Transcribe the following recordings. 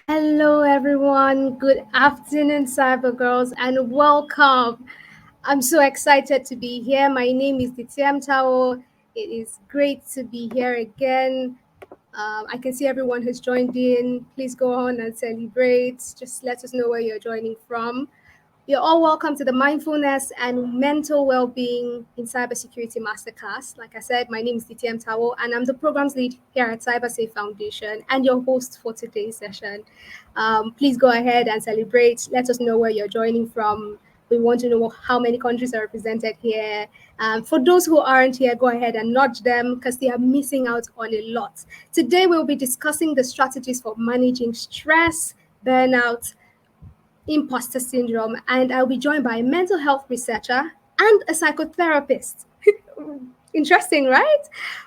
Hello, everyone. Good afternoon, Cyber Girls, and welcome. I'm so excited to be here. My name is Ditiam Tao. It is great to be here again. I can see everyone who's joined in. Please go on and celebrate. Just let us know where you're joining from. You're all welcome to the Mindfulness and Mental Wellbeing in Cybersecurity Masterclass. Like I said, my name is DTM Tao, and I'm the programs lead here at CyberSafe Foundation and your host for today's session. Please go ahead and celebrate. Let us know where you're joining from. We want to know how many countries are represented here. For those who aren't here, go ahead and nudge them because they are missing out on a lot. Today, we'll be discussing the strategies for managing stress, burnout, imposter syndrome, and I'll be joined by a mental health researcher and a psychotherapist. Interesting, right?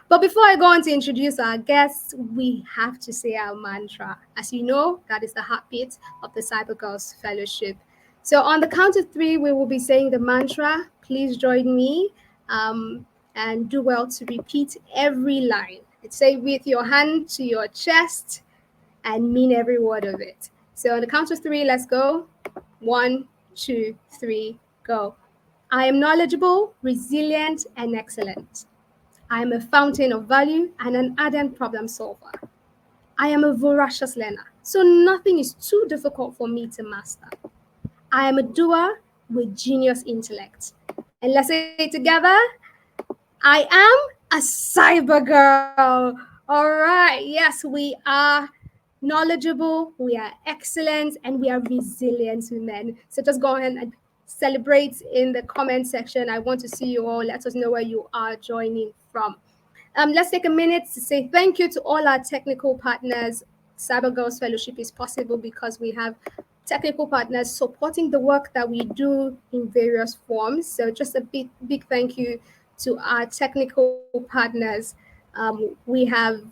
But before I go on to introduce our guests, we have to say our mantra. As you know, that is the heartbeat of the Cyber Girls Fellowship. So, on the count of three, we will be saying the mantra. Please join me and do well to repeat every line. Say with your hand to your chest and mean every word of it. So on the count of three, let's go. 1, 2, 3, go. I am knowledgeable, resilient, and excellent. I am a fountain of value and an ardent problem solver. I am a voracious learner, so nothing is too difficult for me to master. I am a doer with genius intellect. And let's say it together. I am a cyber girl. All right. Yes, we are knowledgeable, we are excellent, and we are resilient women. So just go ahead and celebrate in the comment section. I want to see you all. Let us know where you are joining from. Let's take a minute to say thank you to all our technical partners. Cyber Girls Fellowship is possible because we have technical partners supporting the work that we do in various forms. So just a big thank you to our technical partners. We have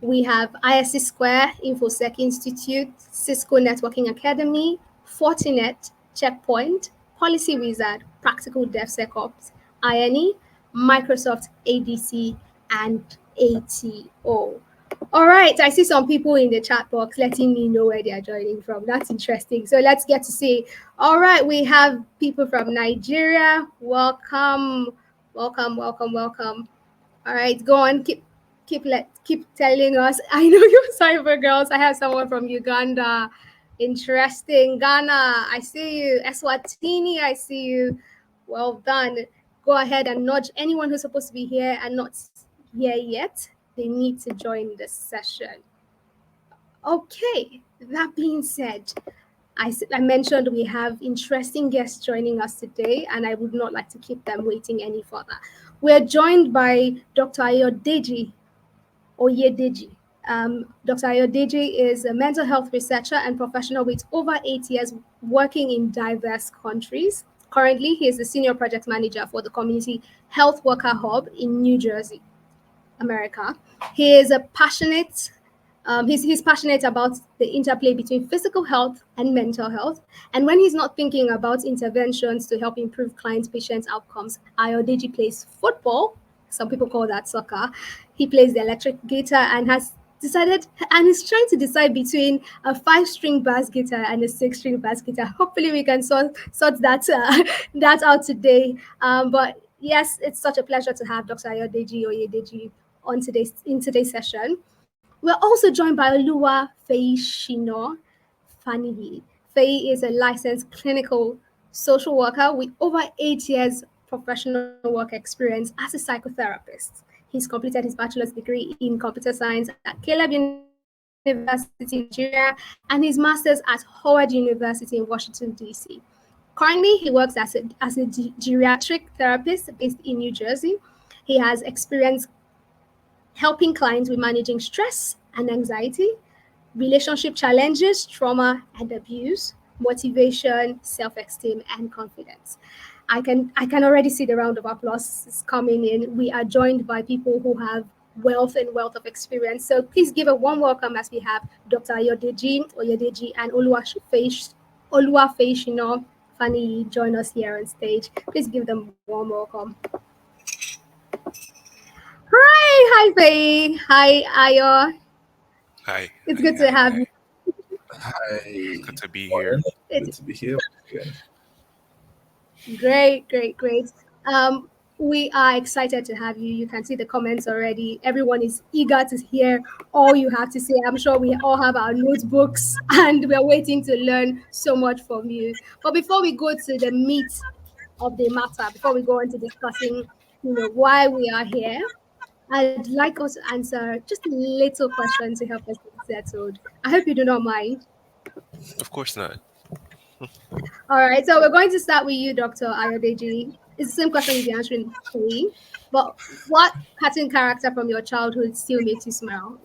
ISC Square, InfoSec Institute, Cisco Networking Academy, Fortinet, Checkpoint, Policy Wizard, Practical DevSecOps, INE, Microsoft ADC, and ATO. All right, I see some people in the chat box letting me know where they are joining from. That's interesting. So let's get to see. All right, we have people from Nigeria. Welcome, welcome, welcome, welcome. All right, go on. Keep telling us. I know you cyber girls. I have someone from Uganda. Interesting. Ghana, I see you. Eswatini, I see you. Well done. Go ahead and nudge anyone who's supposed to be here and not here yet. They need to join the session. Okay, that being said, I mentioned we have interesting guests joining us today, and I would not like to keep them waiting any further. We're joined by Dr. Ayodeji Oyedeji. Dr. Ayodeji is a mental health researcher and professional with over 8 years working in diverse countries. Currently, he is the senior project manager for the Community Health Worker Hub in New Jersey, America. He is a passionate he's passionate about the interplay between physical health and mental health. And when he's not thinking about interventions to help improve patient outcomes, Ayodeji plays football. Some people call that soccer. He plays the electric guitar and has decided and is trying to decide between a 5-string bass guitar and a 6-string bass guitar. Hopefully we can sort that that out today. But yes, it's such a pleasure to have Dr. Ayodeji Oyedeji in today's session. We're also joined by Oluwa Feishino Fanihi. Fei is a licensed clinical social worker with over 8 years professional work experience as a psychotherapist. He's completed his bachelor's degree in computer science at Caleb University in Nigeria and his master's at Howard University in Washington, D.C. Currently, he works as a geriatric therapist based in New Jersey. He has experience helping clients with managing stress and anxiety, relationship challenges, trauma and abuse, motivation, self-esteem, and confidence. I can already see the round of applause is coming in. We are joined by people who have wealth of experience. So please give a warm welcome as we have Dr. Oyedeji and Oluwa Feishino Fani join us here on stage. Please give them a warm welcome. Hi, Faye. Hi, Ayo. Hi, It's hi, good to hi, have you. hi. It's Hi, good to be here. morning. It's Good to be here again. great, great, great. Um, we are excited to have you. You can see the comments already. Everyone is eager to hear all you have to say. I'm sure we all have our notebooks and we're waiting to learn so much from you. But before we go to the meat of the matter, before we go into discussing, why we are here, I'd like us to answer just a little question to help us get settled. I hope you do not mind. Of course not. All right, so we're going to start with you, Dr. Ayodeji. It's the same question you'll be answering for me. But what cartoon character from your childhood still makes you smile?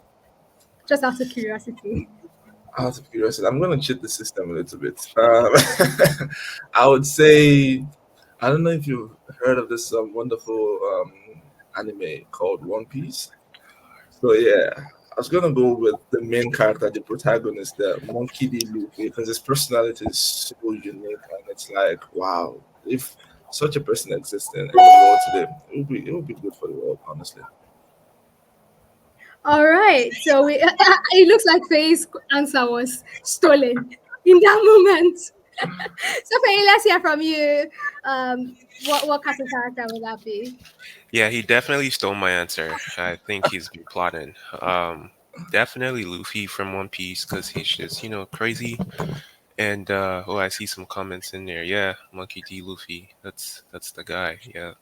Just out of curiosity. Out of curiosity, I'm going to cheat the system a little bit. I would say, I don't know if you've heard of this wonderful anime called One Piece. So, yeah, I was going to go with the main character, the protagonist, the Monkey D. Luffy, because his personality is so unique. And it's like, wow, if such a person exists in the world today, it would be good for the world, honestly. All right, so it looks like Faye's answer was stolen in that moment. So Faye, let's hear from you. What cartoon character would that be? Yeah, he definitely stole my answer. I think he's been plotting. Definitely Luffy from One Piece because he's just, crazy. And oh, I see some comments in there. Yeah, Monkey D. Luffy. That's the guy. Yeah,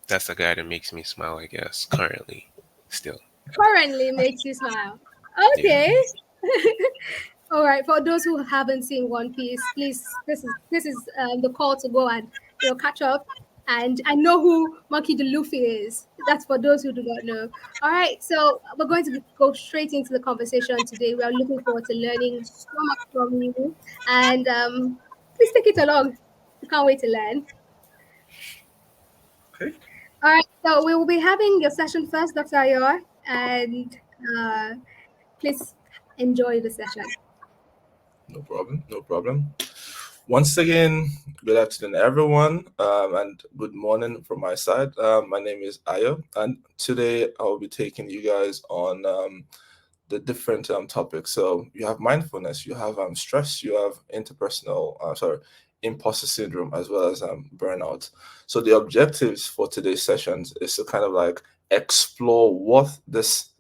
that's the guy that makes me smile. I guess currently, still. Currently makes you smile. Yeah. Okay. All right, for those who haven't seen One Piece, please, this is the call to go and catch up. And I know who Monkey D. Luffy is. That's for those who do not know. All right, so we're going to go straight into the conversation today. We are looking forward to learning so much from you, and please take it along. We can't wait to learn. Okay, All right, so we will be having your session first, Dr. Ayor, and uh, please enjoy the session. no problem, no problem. Once again, good afternoon, everyone, and good morning from my side. My name is Ayo, and today I will be taking you guys on the different topics. So you have mindfulness, you have stress, you have imposter syndrome, as well as burnout. So the objectives for today's sessions is to kind of like explore what this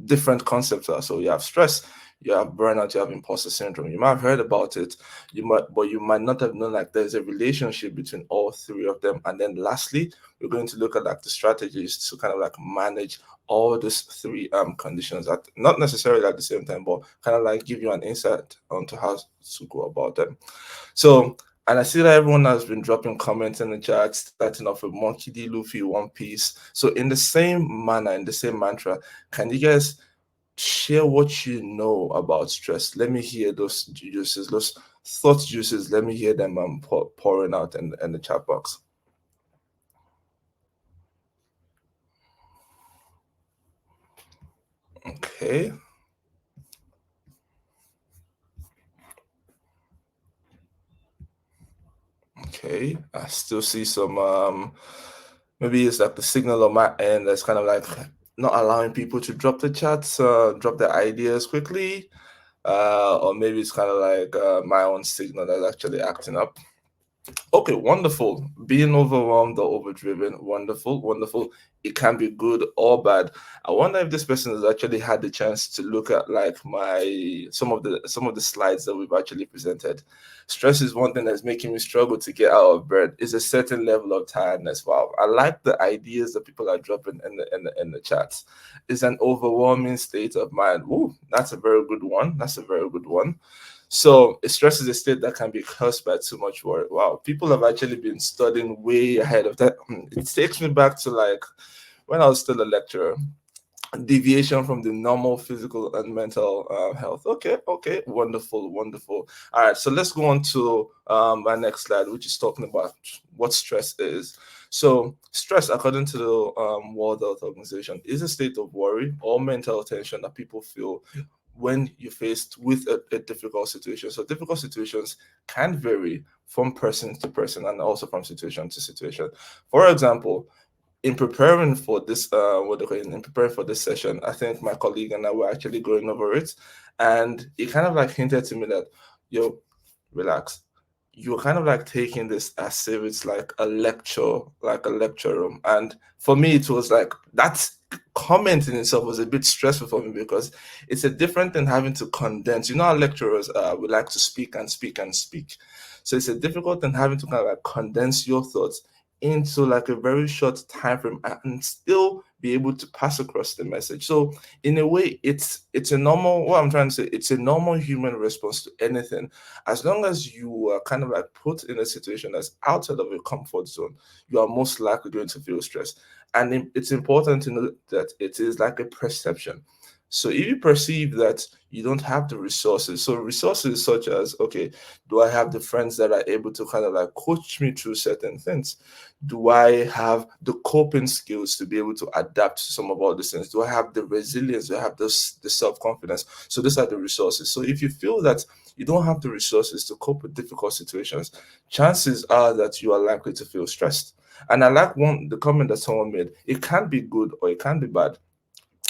different concepts are. So you have stress, you have burnout, you have imposter syndrome. You might have heard about it, but you might not have known like there's a relationship between all three of them. And then lastly, we're going to look at like the strategies to kind of like manage all these three conditions at not necessarily at the same time, but kind of like give you an insight onto how to go about them. So, and I see that everyone has been dropping comments in the chat, starting off with Monkey D. Luffy, One Piece. So, in the same manner, in the same mantra, can you guys share what you know about stress? Let me hear those juices, those thought juices. Let me hear them pouring out in the chat box. Okay, okay. I still see some maybe it's like the signal on my end that's kind of like not allowing people to drop the chats, drop their ideas quickly. Or maybe it's kind of like my own signal that's actually acting up. Okay, wonderful. Being overwhelmed or overdriven, wonderful, wonderful. It can be good or bad. I wonder if this person has actually had the chance to look at like my some of the slides that we've actually presented. Stress is one thing that's making me struggle to get out of bed. Is a certain level of tiredness. Wow, I like the ideas that people are dropping in the chats. It's an overwhelming state of mind. Ooh, that's a very good one. That's a very good one. So stress is a state that can be caused by too much worry. Wow, people have actually been studying way ahead of that. It takes me back to like when I was still a lecturer. Deviation from the normal physical and mental health. Okay, okay, wonderful, wonderful. All right, so let's go on to my next slide, which is talking about what stress is. So, stress, according to the World Health Organization, is a state of worry or mental tension that people feel when you're faced with a difficult situation. So difficult situations can vary from person to person and also from situation to situation. For example, in preparing for this, in preparing for this session, I think my colleague and I were actually going over it, and it kind of like hinted to me that, yo, relax. You're kind of like taking this as if it's like a lecture room. And for me, it was like that comment in itself was a bit stressful for me, because it's a different than having to condense. You know, our lecturers we like to speak and speak and speak. So it's a difficult than having to kind of like condense your thoughts into like a very short time frame and still be able to pass across the message. So in a way, it's a normal, what I'm trying to say, it's a normal human response to anything. As long as you are kind of like put in a situation that's outside of your comfort zone, you are most likely going to feel stressed. And it's important to know that it is like a perception. So if you perceive that you don't have the resources, so resources such as, okay, do I have the friends that are able to kind of like coach me through certain things? Do I have the coping skills to be able to adapt to some of all these things? Do I have the resilience? Do I have this the self-confidence? So these are the resources. So if you feel that you don't have the resources to cope with difficult situations, chances are that you are likely to feel stressed. And I like the comment that someone made. It can be good or it can be bad.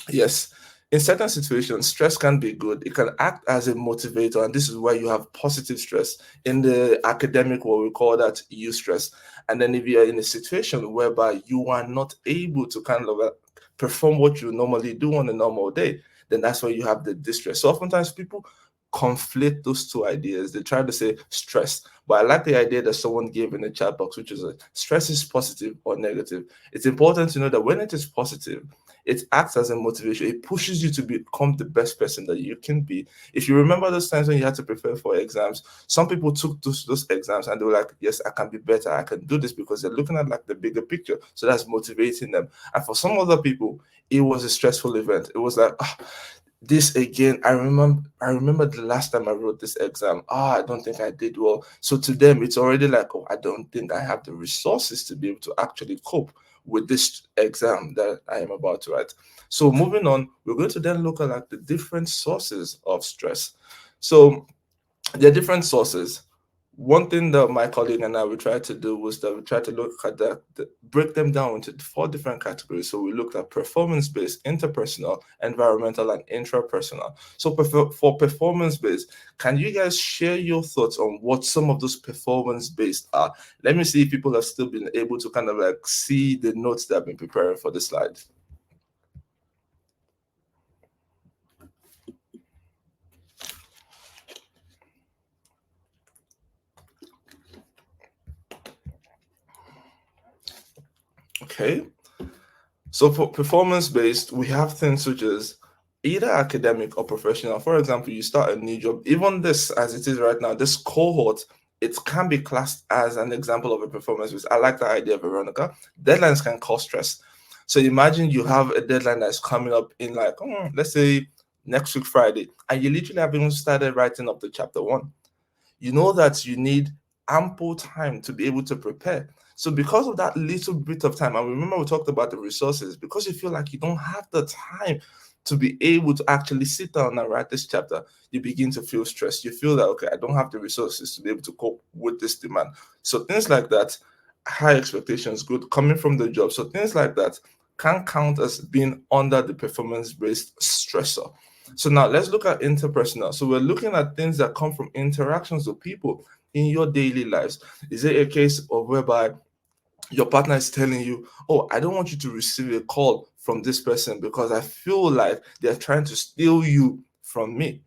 Yes, in certain situations, stress can be good. It can act as a motivator, and this is why you have positive stress. In the academic world, we call that eustress. And then if you are in a situation whereby you are not able to kind of perform what you normally do on a normal day, then that's why you have the distress. So oftentimes people conflate those two ideas. They try to say stress, but I like the idea that someone gave in the chat box, which is stress is positive or negative. It's important to know that when it is positive, it acts as a motivation. It pushes you to become the best person that you can be. If you remember those times when you had to prepare for exams, some people took those exams and they were like, yes, I can be better. I can do this, because they're looking at like the bigger picture. So that's motivating them. And for some other people, it was a stressful event. It was like, this again. I remember the last time I wrote this exam. I don't think I did well. So to them, it's already like, I don't think I have the resources to be able to actually cope with this exam that I am about to write. So moving on, we're going to then look at like the different sources of stress. So there are different sources. One thing that my colleague and I we tried to do was that we tried to look at break them down into four different categories. So we looked at performance-based, interpersonal, environmental, and intrapersonal. So for performance-based, can you guys share your thoughts on what some of those performance-based are? Let me see if people have still been able to kind of like see the notes that I've been preparing for the slide. Okay. So for performance based, we have things such as either academic or professional. For example, you start a new job. Even this, as it is right now, this cohort, it can be classed as an example of a performance based. I like that idea, Veronica. Deadlines can cause stress. So imagine you have a deadline that's coming up in like, let's say next week, Friday, and you literally haven't even started writing up the chapter one. You know that you need ample time to be able to prepare. So because of that little bit of time, and remember we talked about the resources, because you feel like you don't have the time to be able to actually sit down and write this chapter, you begin to feel stressed. You feel that, okay, I don't have the resources to be able to cope with this demand. So things like that, high expectations, good coming from the job. So things like that can count as being under the performance-based stressor. So now let's look at interpersonal. So we're looking at things that come from interactions with people in your daily lives. Is it a case of whereby your partner is telling you, oh, I don't want you to receive a call from this person because I feel like they're trying to steal you from me?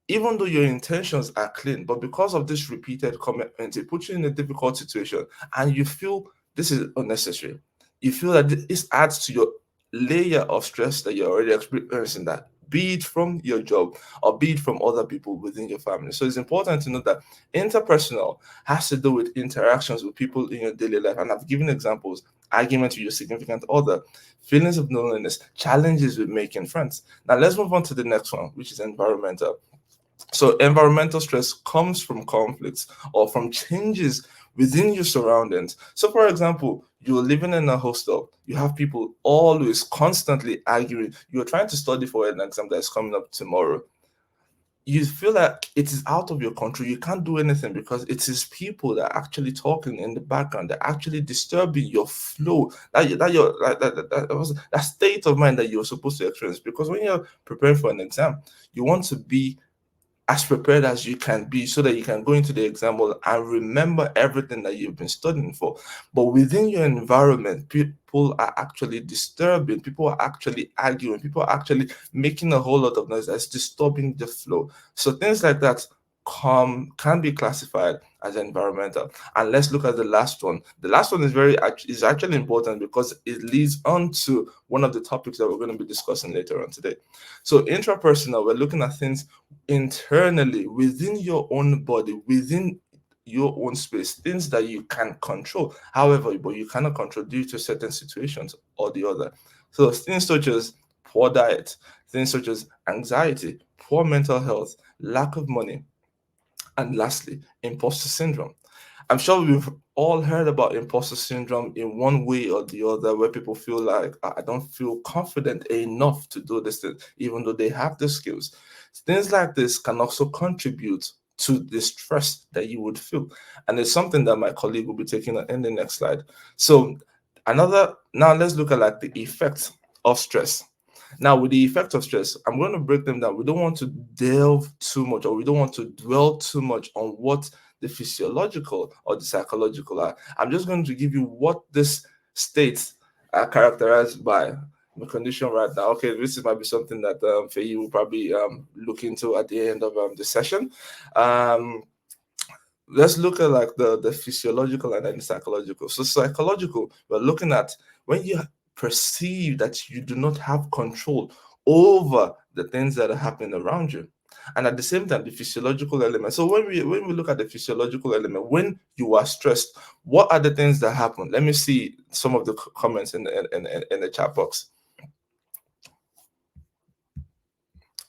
Even though your intentions are clean, but because of this repeated commitment, it puts you in a difficult situation and you feel this is unnecessary. You feel that this adds to your layer of stress that you're already experiencing, that be it from your job or be it from other people within your family. So it's important to know that interpersonal has to do with interactions with people in your daily life. And I've given examples: argument with your significant other, feelings of loneliness, challenges with making friends. Now let's move on to the next one, which is environmental. So environmental stress comes from conflicts or from changes within your surroundings. So for example, you're living in a hostel, you have people always constantly arguing, you're trying to study for an exam that's coming up tomorrow. you feel like it is out of your control. You can't do anything because it is people that are actually talking in the background. They're actually disturbing your flow. That state of mind that you're supposed to experience. Because when you're preparing for an exam, you want to be as prepared as you can be so that you can go into the exam hall and remember everything that you've been studying for. But within your environment, people are actually disturbing, people are actually arguing, people are actually making a whole lot of noise that's disturbing the flow. So things like that can be classified as environmental. And let's look at the last one. The last one is actually important because it leads on to one of the topics that we're going to be discussing later on today. So intrapersonal, we're looking at things internally within your own body, within your own space, things that you can control. However, but you cannot control due to certain situations or the other. So things such as poor diet, things such as anxiety, poor mental health, lack of money, and lastly, imposter syndrome. I'm sure we've all heard about imposter syndrome in one way or the other, where people feel like, I don't feel confident enough to do this thing, even though they have the skills. Things like this can also contribute to the stress that you would feel. And it's something that my colleague will be taking in the next slide. So, now let's look at like the effects of stress. Now, with the effects of stress, I'm going to break them down. We don't want to delve too much, or we don't want to dwell too much on what the physiological or the psychological are. I'm just going to give you what this states are characterized by the condition right now. Okay, might be something that Faye will probably look into at the end of the session. Um, let's look at like the physiological and then the psychological. So psychological, we're looking at when you perceive that you do not have control over the things that are happening around you, and at the same time the physiological element. So when we look at the physiological element, when you are stressed, what are the things that happen? Let me see some of the comments in the chat box.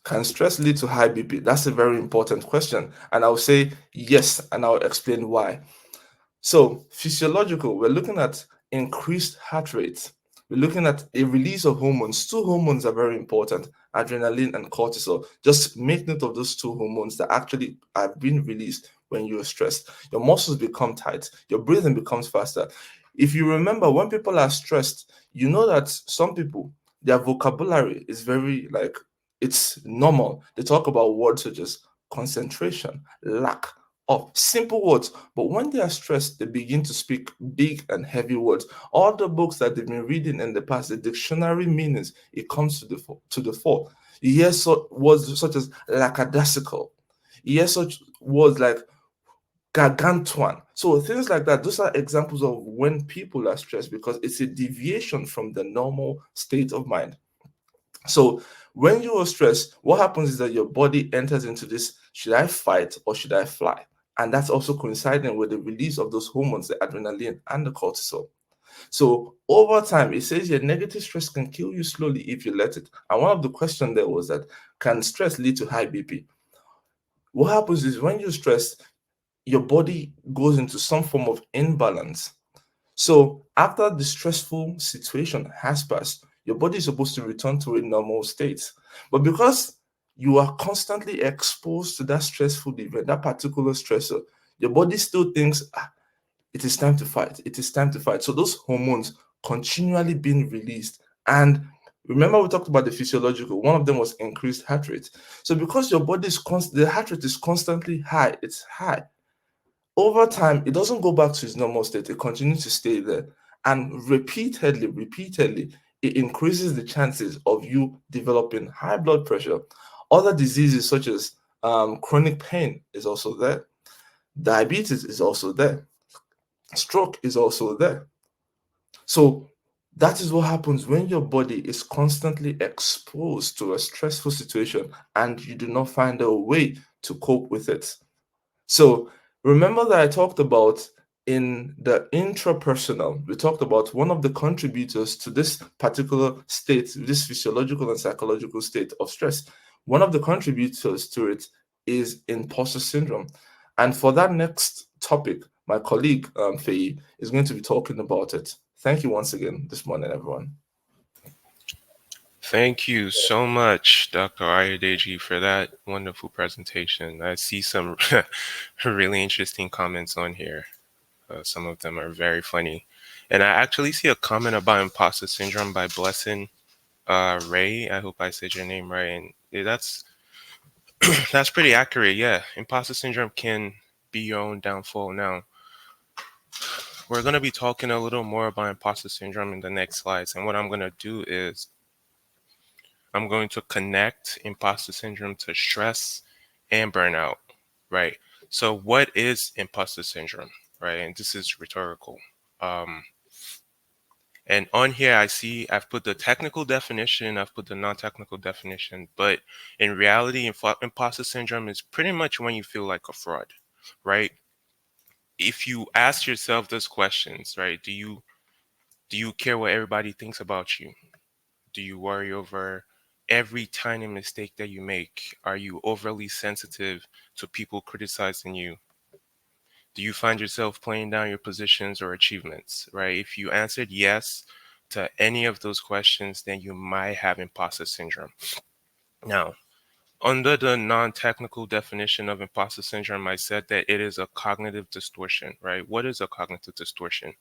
Can stress lead to high BP? That's a very important question, and I'll say yes, and I'll explain why. So, physiological, we're looking at increased heart rate. We're looking at a release of hormones. Two hormones are very important, adrenaline and cortisol. Just make note of those two hormones that actually are being released when you're stressed. Your muscles become tight, your breathing becomes faster. If you remember, when people are stressed, you know that some people, their vocabulary is very like, it's normal. They talk about words such as concentration, lack of simple words, but when they are stressed, they begin to speak big and heavy words. All the books that they've been reading in the past, the dictionary meanings, it comes to the fore. You hear words such as lackadaisical. You hear such words like gargantuan. So things like that, those are examples of when people are stressed because it's a deviation from the normal state of mind. So when you are stressed, what happens is that your body enters into this, should I fight or should I fly? And that's also coinciding with the release of those hormones, the adrenaline and the cortisol. So over time, it says your negative stress can kill you slowly if you let it. And one of the questions there was that, can stress lead to high BP? What happens is when you're stressed, your body goes into some form of imbalance. So after the stressful situation has passed, your body is supposed to return to a normal state. But because you are constantly exposed to that stressful event, that particular stressor, your body still thinks, it is time to fight. It is time to fight. So those hormones continually being released. And remember, we talked about the physiological. One of them was increased heart rate. So because your body is the heart rate is constantly high, it's high. Over time, it doesn't go back to its normal state. It continues to stay there. And repeatedly, it increases the chances of you developing high blood pressure. Other diseases such as chronic pain is also there. Diabetes is also there. Stroke is also there. So that is what happens when your body is constantly exposed to a stressful situation and you do not find a way to cope with it. So remember that I talked about in the intrapersonal, we talked about one of the contributors to this particular state, this physiological and psychological state of stress. One of the contributors to it is imposter syndrome. And for that next topic, my colleague Faye is going to be talking about it. Thank you once again this morning, everyone. Thank you so much, Dr. Ayadeji, for that wonderful presentation. I see some really interesting comments on here. Some of them are very funny. And I actually see a comment about imposter syndrome by Blessing Ray. I hope I said your name right. And that's that's pretty accurate. Yeah, imposter syndrome can be your own downfall. Now, we're going to be talking a little more about imposter syndrome in the next slides. And what I'm going to do is I'm going to connect imposter syndrome to stress and burnout, right? So, what is imposter syndrome, right? And this is rhetorical. Um, and on here, I see I've put the technical definition, I've put the non technical definition, but in reality, imposter syndrome is pretty much when you feel like a fraud, right? If you ask yourself those questions, right? Do you care what everybody thinks about you? Do you worry over every tiny mistake that you make? Are you overly sensitive to people criticizing you? Do you find yourself playing down your positions or achievements, right? If you answered yes to any of those questions, then you might have imposter syndrome. Now, under the non-technical definition of imposter syndrome, I said that it is a cognitive distortion, right? What is a cognitive distortion?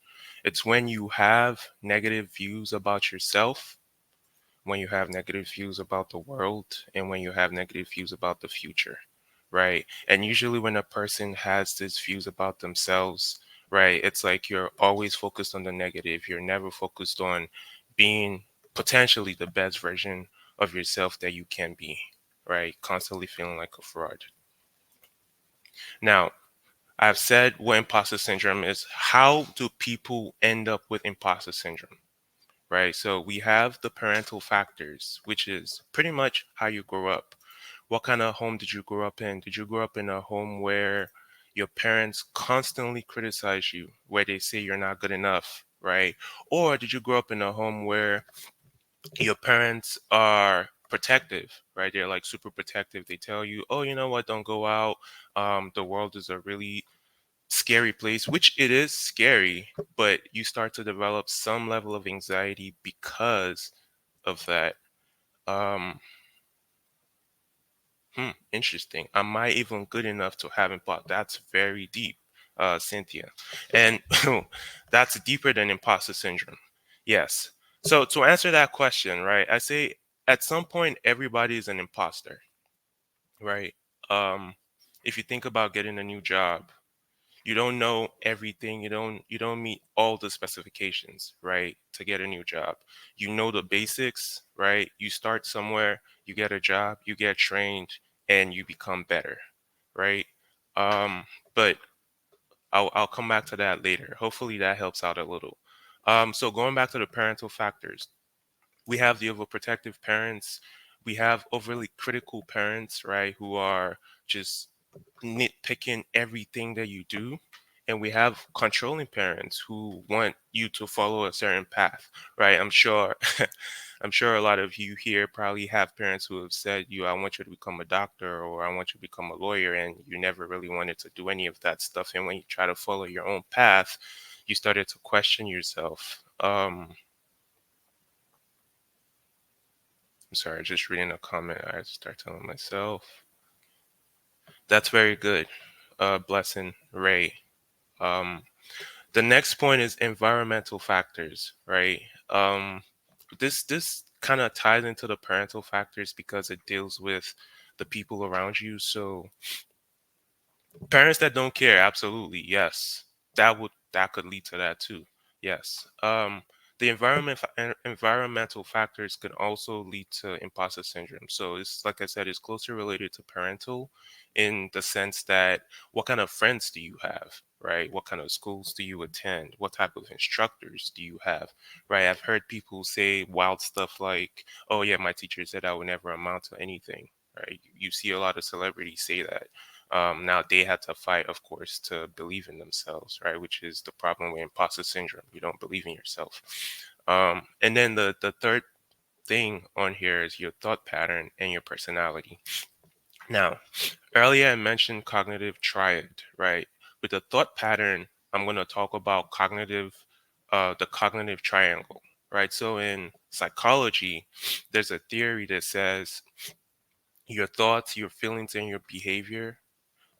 It's when you have negative views about yourself, when you have negative views about the world, and when you have negative views about the future, right? And usually when a person has these views about themselves, right, it's like you're always focused on the negative. You're never focused on being potentially the best version of yourself that you can be, right? Constantly feeling like a fraud. Now, I've said what imposter syndrome is. How do people end up with imposter syndrome? Right? So we have the parental factors, which is pretty much how you grow up. What kind of home did you grow up in? Did you grow up in a home where your parents constantly criticize you, where they say you're not good enough, right? Or did you grow up in a home where your parents are protective, right? They're like super protective. They tell you, oh, you know what, don't go out. The world is a really scary place, which it is scary, but you start to develop some level of anxiety because of that. Um, Interesting. Am I even good enough to have impact? That's very deep, Cynthia. And that's deeper than imposter syndrome. Yes. So to answer that question, right, I say at some point everybody is an imposter, right? Um, if you think about getting a new job, you don't know everything, you don't meet all the specifications, right, to get a new job. You know the basics, right? You start somewhere, you get a job, you get trained, and you become better, right? um but I'll come back to that later. Hopefully that helps out a little. So going back to the parental factors, we have the overprotective parents, we have overly critical parents, right, who are just nitpicking everything that you do. And we have controlling parents who want you to follow a certain path, right? I'm sure I'm sure a lot of you here probably have parents who have said you, I want you to become a doctor, or I want you to become a lawyer, and you never really wanted to do any of that stuff. And when you try to follow your own path, you started to question yourself. I'm sorry, just reading a comment. I start telling myself. That's very good. Blessing Ray. Um, the next point is environmental factors, right? This kind of ties into the parental factors because it deals with the people around you. So parents that don't care, absolutely, yes. That could lead to that too. Yes. The environmental factors could also lead to imposter syndrome. So it's like I said, it's closely related to parental, in the sense that what kind of friends do you have, right? What kind of schools do you attend? What type of instructors do you have, right? I've heard people say wild stuff like, "Oh yeah, my teacher said I would never amount to anything." Right? You see a lot of celebrities say that. Now they had to fight, of course, to believe in themselves, right? Which is the problem with imposter syndrome. You don't believe in yourself. And then the third thing on here is your thought pattern and your personality. Now, earlier I mentioned cognitive triad, right? With the thought pattern, I'm going to talk about the cognitive triangle, right? So in psychology, there's a theory that says your thoughts, your feelings, and your behavior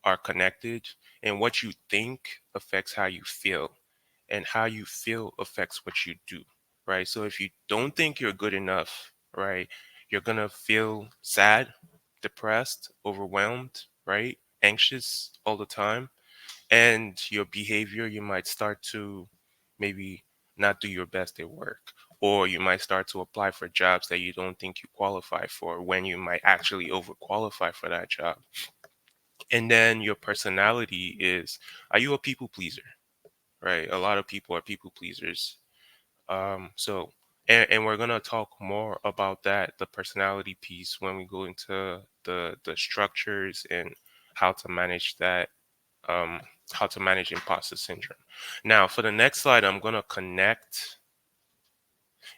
are connected, and what you think affects how you feel, and how you feel affects what you do, right? So if you don't think you're good enough, right, you're gonna feel sad, depressed, overwhelmed, right, anxious all the time, and your behavior, you might start to maybe not do your best at work, or you might start to apply for jobs that you don't think you qualify for when you might actually overqualify for that job. And then your personality is, are you a people pleaser? Right? A lot of people are people pleasers. So and we're gonna talk more about that, the personality piece, when we go into the structures and how to manage that, um, how to manage imposter syndrome. Now, for the next slide, I'm gonna connect.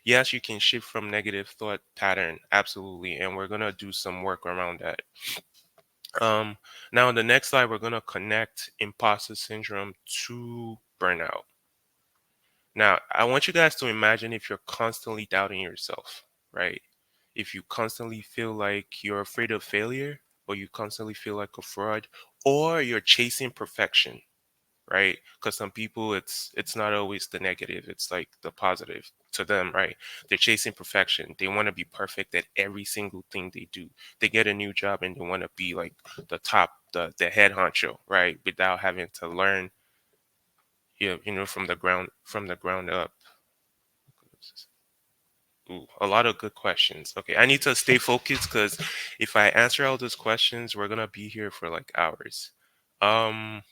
Yes, you can shift from negative thought pattern, absolutely, and we're gonna do some work around that. Um, Now, in the next slide, we're going to connect imposter syndrome to burnout. Now, I want you guys to imagine if you're constantly doubting yourself, right? If you constantly feel like you're afraid of failure, or you constantly feel like a fraud, or you're chasing perfection, right? Because some people, it's not always the negative, it's like the positive to them, right? They're chasing perfection. They want to be perfect at every single thing they do. They get a new job and they want to be like the top, the head honcho, right? Without having to learn, from the ground up. Ooh, a lot of good questions. Okay, I need to stay focused because if I answer all those questions, we're gonna be here for like hours. Um,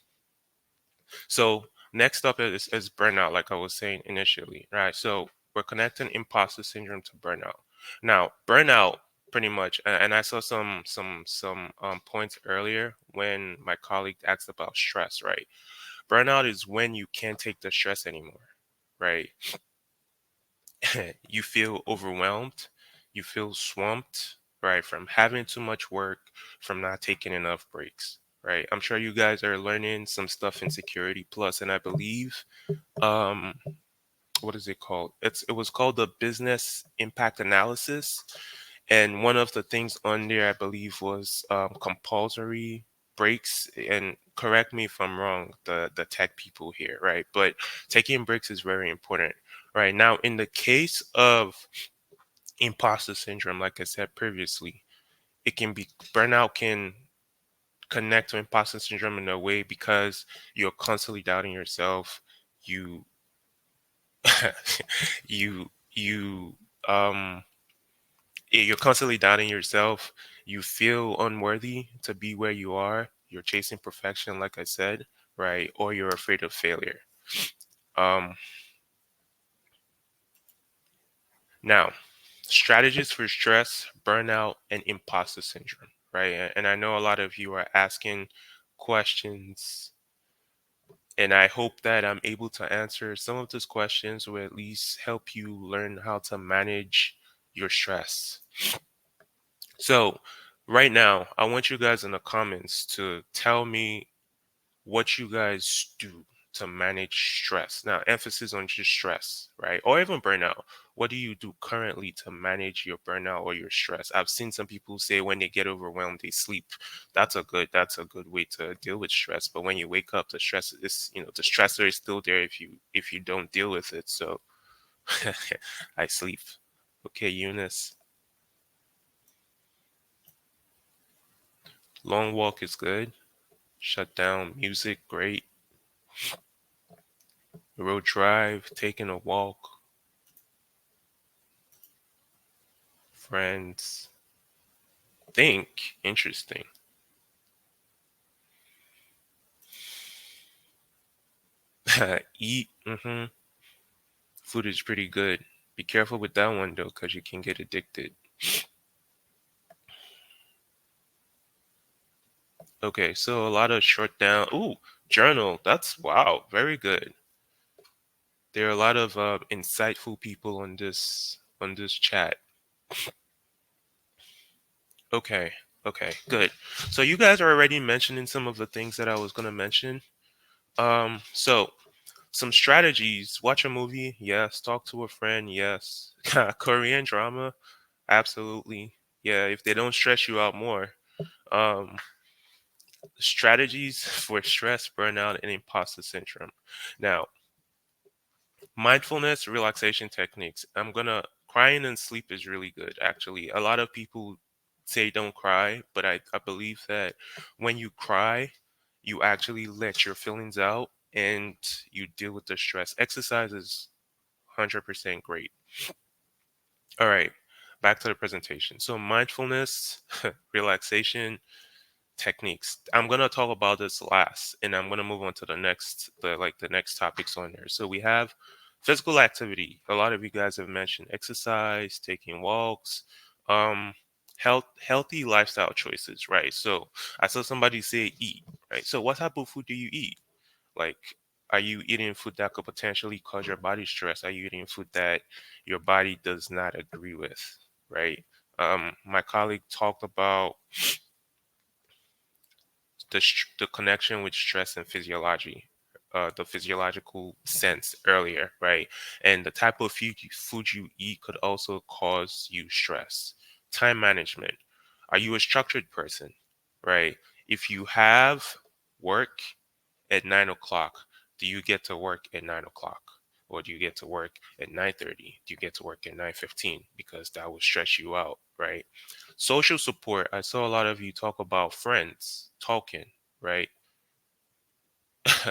So next up is burnout, like I was saying initially, right? So we're connecting imposter syndrome to burnout. Now, burnout pretty much, and I saw some points earlier when my colleague asked about stress, right? Burnout is when you can't take the stress anymore, right? You feel overwhelmed, you feel swamped, right? From having too much work, from not taking enough breaks, right? I'm sure you guys are learning some stuff in Security Plus, and I believe, um, what is it called? It was called the business impact analysis, and one of the things on there, I believe, was compulsory breaks. And correct me if I'm wrong, the tech people here, right? But taking breaks is very important, right? Now, in the case of imposter syndrome, like I said previously, it can be burnout can connect to imposter syndrome in a way because you're constantly doubting yourself. You you you're constantly doubting yourself. You feel unworthy to be where you are. You're chasing perfection, like I said, right? Or you're afraid of failure. Um, Now, strategies for stress, burnout, and imposter syndrome, right? And I know a lot of you are asking questions, and I hope that I'm able to answer some of those questions, or at least help you learn how to manage your stress. So, right now, I want you guys in the comments to tell me what you guys do to manage stress. Now, emphasis on just stress, right? Or even burnout. What do you do currently to manage your burnout or your stress? I've seen some people say when they get overwhelmed, they sleep. That's a good way to deal with stress. But when you wake up, the stress is, the stressor is still there if you don't deal with it. So I sleep. Okay, Eunice. Long walk is good. Shut down music, great. Road drive, taking a walk, friends. Think, interesting. Eat, food is pretty good. Be careful with that one though, because you can get addicted. Okay, so a lot of short down. Ooh, journal. That's wow, very good. There are a lot of insightful people on this chat. Okay, okay, good. So you guys are already mentioning some of the things that I was gonna mention. So Some strategies: watch a movie, yes. Talk to a friend, yes. Korean drama, absolutely, yeah. If they don't stress you out more. Um, Strategies for stress, burnout, and imposter syndrome. Now, mindfulness, relaxation techniques. Crying and sleep is really good, actually. A lot of people say don't cry, but I believe that when you cry, you actually let your feelings out and you deal with the stress. Exercise is 100% great. All right, back to the presentation. So, mindfulness, relaxation, techniques. I'm gonna talk about this last, and I'm gonna move on to the next topics on there. So we have physical activity. A lot of you guys have mentioned exercise, taking walks, um, healthy lifestyle choices, right? So I saw somebody say eat, right? So what type of food do you eat? Like, are you eating food that could potentially cause your body stress? Are you eating food that your body does not agree with, right? My colleague talked about the connection with stress and physiology, the physiological sense earlier, right? And the type of food you eat could also cause you stress. Time management. Are you a structured person, right? If you have work at 9 o'clock, do you get to work at 9 o'clock? Or do you get to work at 9:30? Do you get to work at 9:15? Because that will stress you out, right? Social support. I saw a lot of you talk about friends talking, right?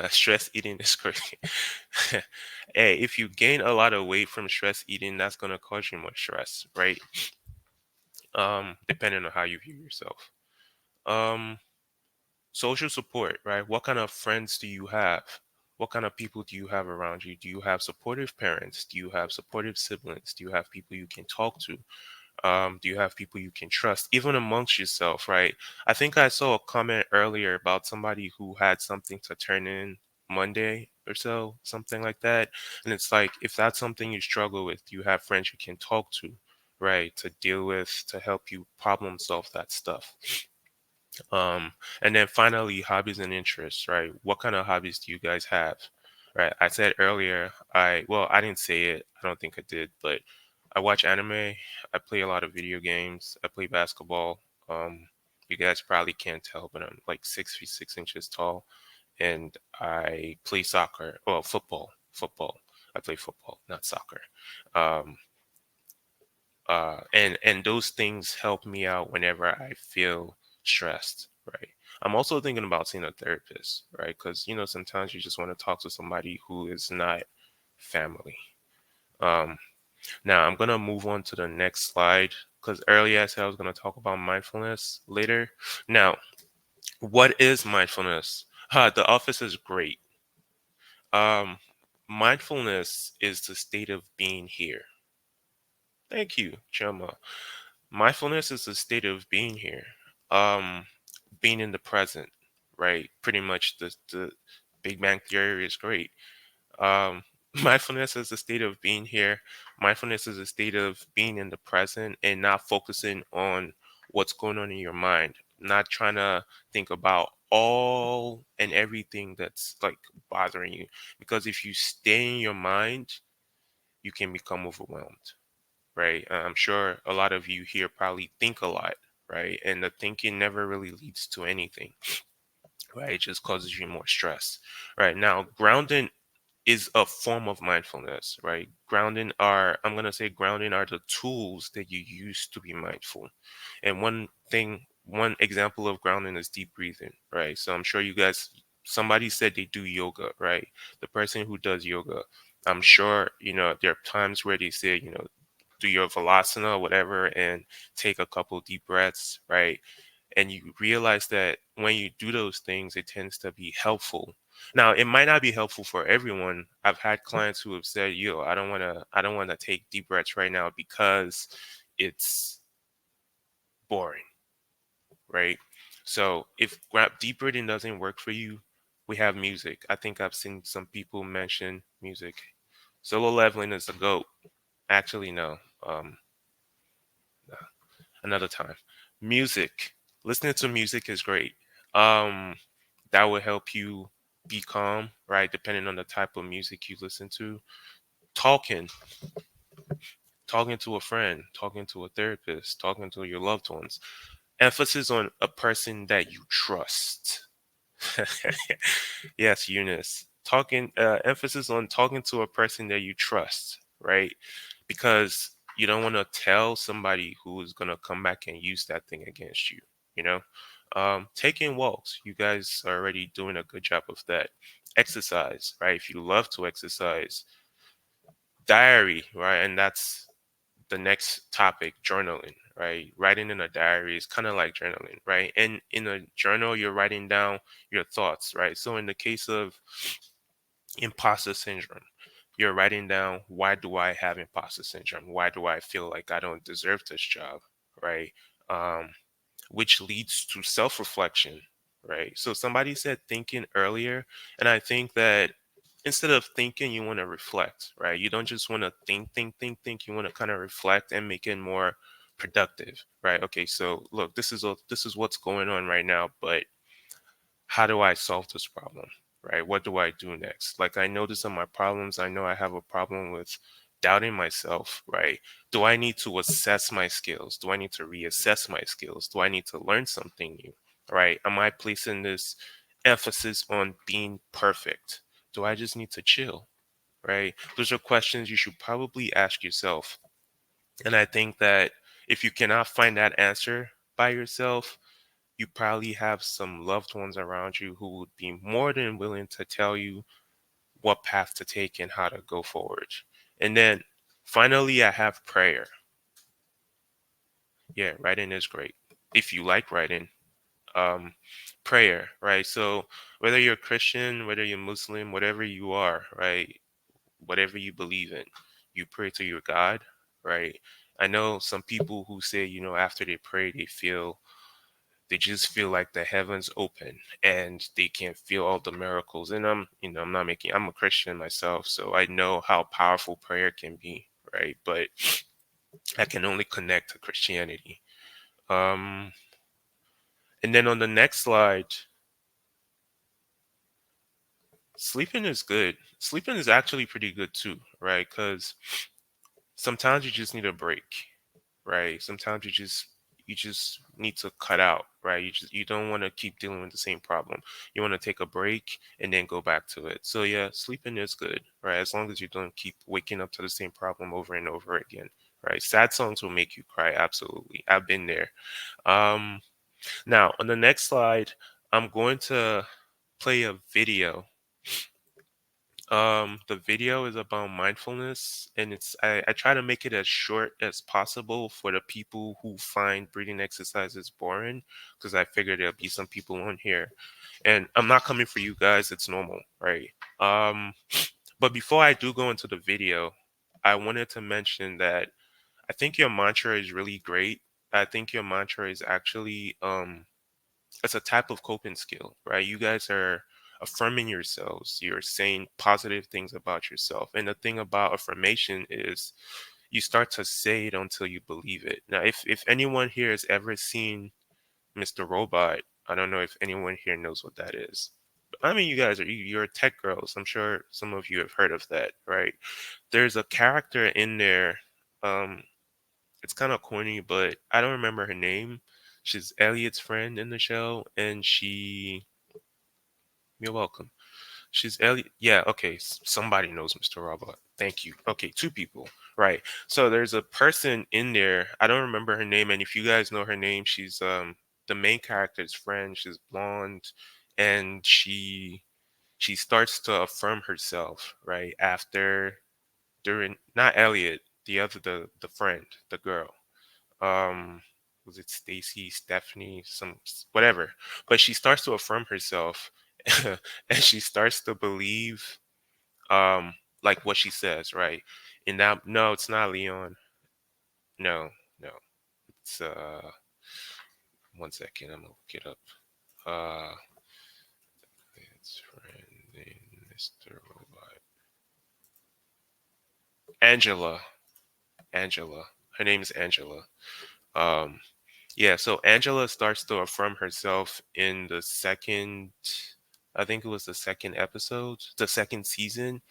Stress eating is crazy. Hey, if you gain a lot of weight from stress eating, that's gonna cause you more stress, right? Depending on how you view yourself. Um, Social support, right? What kind of friends do you have? What kind of people do you have around you? Do you have supportive parents? Do you have supportive siblings? Do you have people you can talk to? Do you have people you can trust, even amongst yourself, right? I think I saw a comment earlier about somebody who had something to turn in Monday or so, something like that. And it's like, if that's something you struggle with, you have friends you can talk to, right? To deal with, to help you problem solve that stuff. Um, and then finally, hobbies and interests, right? What kind of hobbies do you guys have? Right. I said earlier, I didn't say it. I don't think I did, but I watch anime. I play a lot of video games. I play basketball. You guys probably can't tell, but I'm like 6 feet 6 inches tall, and I play soccer. Well, football. Football. I play football, not soccer. Um, and those things help me out whenever I feel stressed, right? I'm also thinking about seeing a therapist, right? Because sometimes you just want to talk to somebody who is not family. um Now I'm gonna move on to the next slide, because earlier I said I was gonna talk about mindfulness later. Now, what is mindfulness? The office is great. um Mindfulness is the state of being here. Thank you, Chama. Mindfulness is a state of being here, um, being in the present, right? Pretty much the Big Bang Theory is great. Um, Mindfulness is a state of being here. Mindfulness is a state of being in the present and not focusing on what's going on in your mind, not trying to think about all and everything that's like bothering you. Because if you stay in your mind, you can become overwhelmed, right? I'm sure a lot of you here probably think a lot, right? And the thinking never really leads to anything, right? It just causes you more stress, right? Now, grounding is a form of mindfulness, right? Grounding are the tools that you use to be mindful. And one example of grounding is deep breathing, right? So I'm sure somebody said they do yoga, right? The person who does yoga, I'm sure, there are times where they say, do your Vipassana or whatever and take a couple deep breaths, right? And you realize that when you do those things, it tends to be helpful. Now, it might not be helpful for everyone. I've had clients who have said, "Yo, I don't want to take deep breaths right now because it's boring," right? So if deep breathing doesn't work for you, we have music. I think I've seen some people mention music. Solo leveling is the goat. Actually, no. Another time. Music. Listening to music is great. Um, that will help you be calm, right? Depending on the type of music you listen to. Talking, talking to a friend, talking to a therapist, talking to your loved ones. Emphasis on a person that you trust. Yes, Eunice. Talking, emphasis on talking to a person that you trust, right? Because you don't want to tell somebody who is going to come back and use that thing against you, you know? Taking walks. You guys are already doing a good job of that. Exercise, right? If you love to exercise, diary, right? And that's the next topic, journaling, right? Writing in a diary is kind of like journaling, right? And in a journal, you're writing down your thoughts, right? So in the case of imposter syndrome, you're writing down, why do I have imposter syndrome? Why do I feel like I don't deserve this job, right? Um, which leads to self-reflection, right? So somebody said thinking earlier, and I think that instead of thinking, you want to reflect, right? You don't just want to think. You want to kind of reflect and make it more productive, right? Okay, so look, this is what's going on right now, but how do I solve this problem? Right? What do I do next? Like, I know these are my problems. I know I have a problem with doubting myself, right? Do I need to assess my skills? Do I need to reassess my skills? Do I need to learn something new? Right? Am I placing this emphasis on being perfect? Do I just need to chill? Right? Those are questions you should probably ask yourself. And I think that if you cannot find that answer by yourself, you probably have some loved ones around you who would be more than willing to tell you what path to take and how to go forward. And then finally, I have prayer. Yeah, writing is great. If you like writing, um, prayer, right? So whether you're Christian, whether you're Muslim, whatever you are, right? Whatever you believe in, you pray to your God, right? I know some people who say, after they pray, they just feel like the heavens open and they can feel all the miracles. And I'm a Christian myself, so I know how powerful prayer can be, right? But I can only connect to Christianity. Um, and then on the next slide, sleeping is good. Sleeping is actually pretty good too, right? Because sometimes you just need a break, right? Sometimes you just need to cut out, right? You don't want to keep dealing with the same problem. You want to take a break and then go back to it. So yeah, sleeping is good, right? As long as you don't keep waking up to the same problem over and over again, right? Sad songs will make you cry, absolutely. I've been there. Um, Now on the next slide, I'm going to play a video. The video is about mindfulness, and I try to make it as short as possible for the people who find breathing exercises boring, because I figured there'll be some people on here, and I'm not coming for you guys. It's normal, right? Um, but before I do go into the video, I wanted to mention that I think your mantra is really great. I think your mantra is actually it's a type of coping skill, right? You guys are affirming yourselves. You're saying positive things about yourself. And the thing about affirmation is you start to say it until you believe it. Now, if anyone here has ever seen Mr. Robot, I don't know if anyone here knows what that is. I mean, you guys you're tech girls. I'm sure some of you have heard of that, right? There's a character in there. Um, it's kind of corny, but I don't remember her name. She's Elliot's friend in the show, and you're welcome. She's Elliot. Yeah, okay. Somebody knows Mr. Robot. Thank you. Okay, two people. Right. So there's a person in there. I don't remember her name, and if you guys know her name, she's the main character's friend. She's blonde, and she starts to affirm herself, right? After during not Elliot, the friend, the girl. um was it Stacy, Stephanie, some whatever. But she starts to affirm herself and she starts to believe like what she says, right? And now no, it's not Leon. No, no. It's one second, I'm gonna look it up. Uh it's friend named Mr. Robot. Angela. Angela. Her name is Angela. Um Yeah, so Angela starts to affirm herself in the second I think it was the second episode, the second season,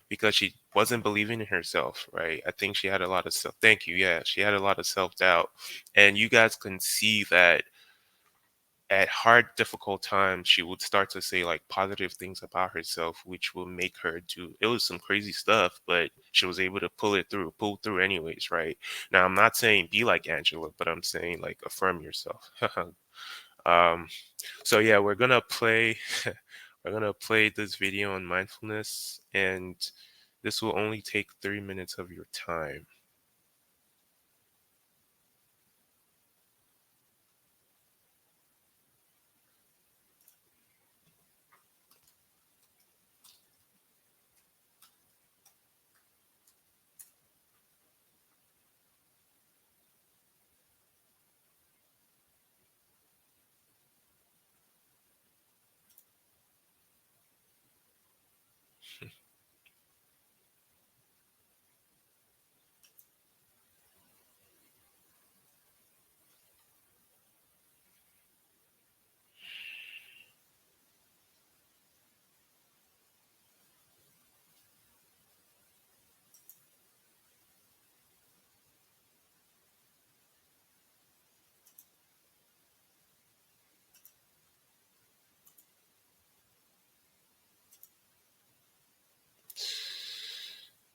because she wasn't believing in herself, right? I think she had a lot of self. Thank you. Yeah, she had a lot of self doubt, and you guys can see that at hard, difficult times, she would start to say like positive things about herself, which will make her do. It was some crazy stuff, but she was able to pull through anyways, right? Now, I'm not saying be like Angela, but I'm saying like affirm yourself. um, so yeah, we're gonna play. We're gonna play this video on mindfulness, and this will only take 3 minutes of your time.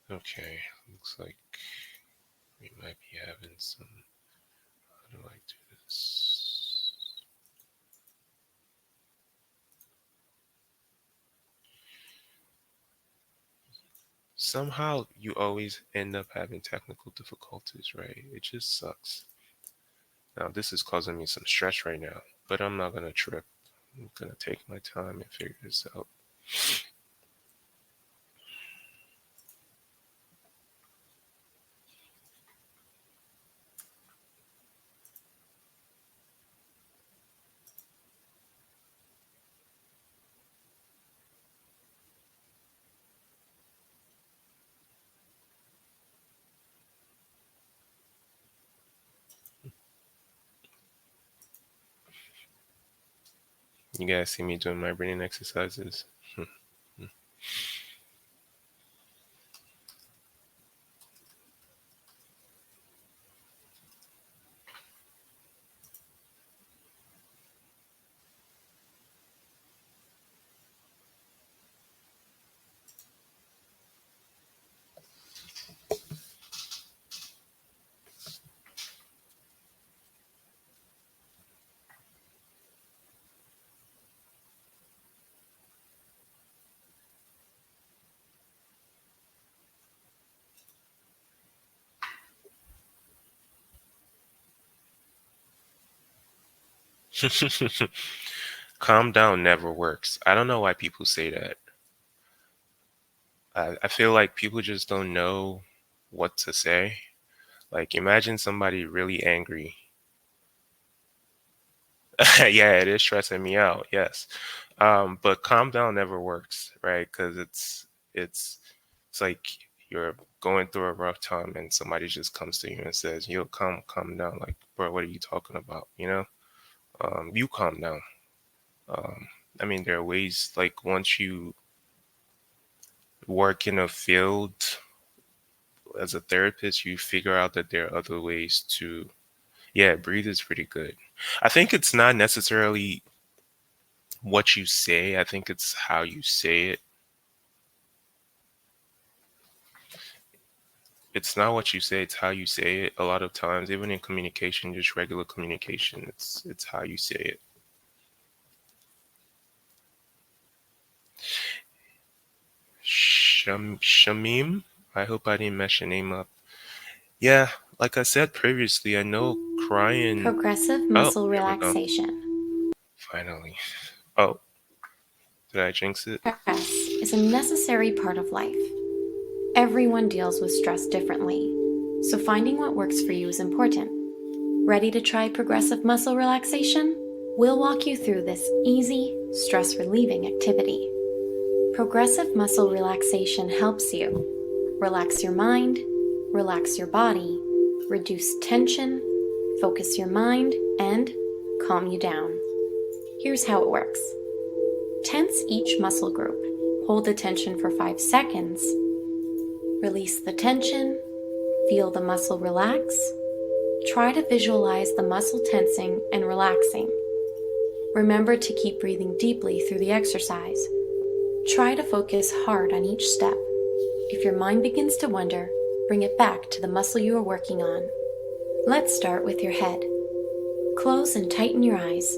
Okay, looks like we might be having some. How do I do this? Somehow you always end up having technical difficulties, right? It just sucks. Now this is causing me some stress right now, but I'm not gonna trip. I'm gonna take my time and figure this out. You guys see me doing my breathing exercises? Calm down never works. I don't know why people say that. I feel like people just don't know what to say. Like, imagine somebody really angry. Yeah, it is stressing me out. Yes. But calm down never works, right? Because it's it's like you're going through a rough time and somebody just comes to you and says, "Yo, calm down." Like, bro, what are you talking about? You know? You calm down. Um, I mean, there are ways like once you work in a field as a therapist, you figure out that there are other ways to, yeah, breathe is pretty good. I think it's not necessarily what you say, I think it's how you say it. It's not what you say, it's how you say it. A lot of times, even in communication, just regular communication, it's how you say it. Shamim, I hope I didn't mess your name up. Yeah, like I said previously, I know crying. Progressive Oh, muscle there we go. relaxation. Finally. Oh, did I jinx it? Stress is a necessary part of life. Everyone deals with stress differently, so finding what works for you is important. Ready to try progressive muscle relaxation? We'll walk you through this easy, stress-relieving activity. Progressive muscle relaxation helps you relax your mind, relax your body, reduce tension, focus your mind, and calm you down. Here's how it works. Tense each muscle group. Hold the tension for 5 seconds. Release the tension. Feel the muscle relax. Try to visualize the muscle tensing and relaxing. Remember to keep breathing deeply through the exercise. Try to focus hard on each step. If your mind begins to wander, bring it back to the muscle you are working on. Let's start with your head. Close and tighten your eyes.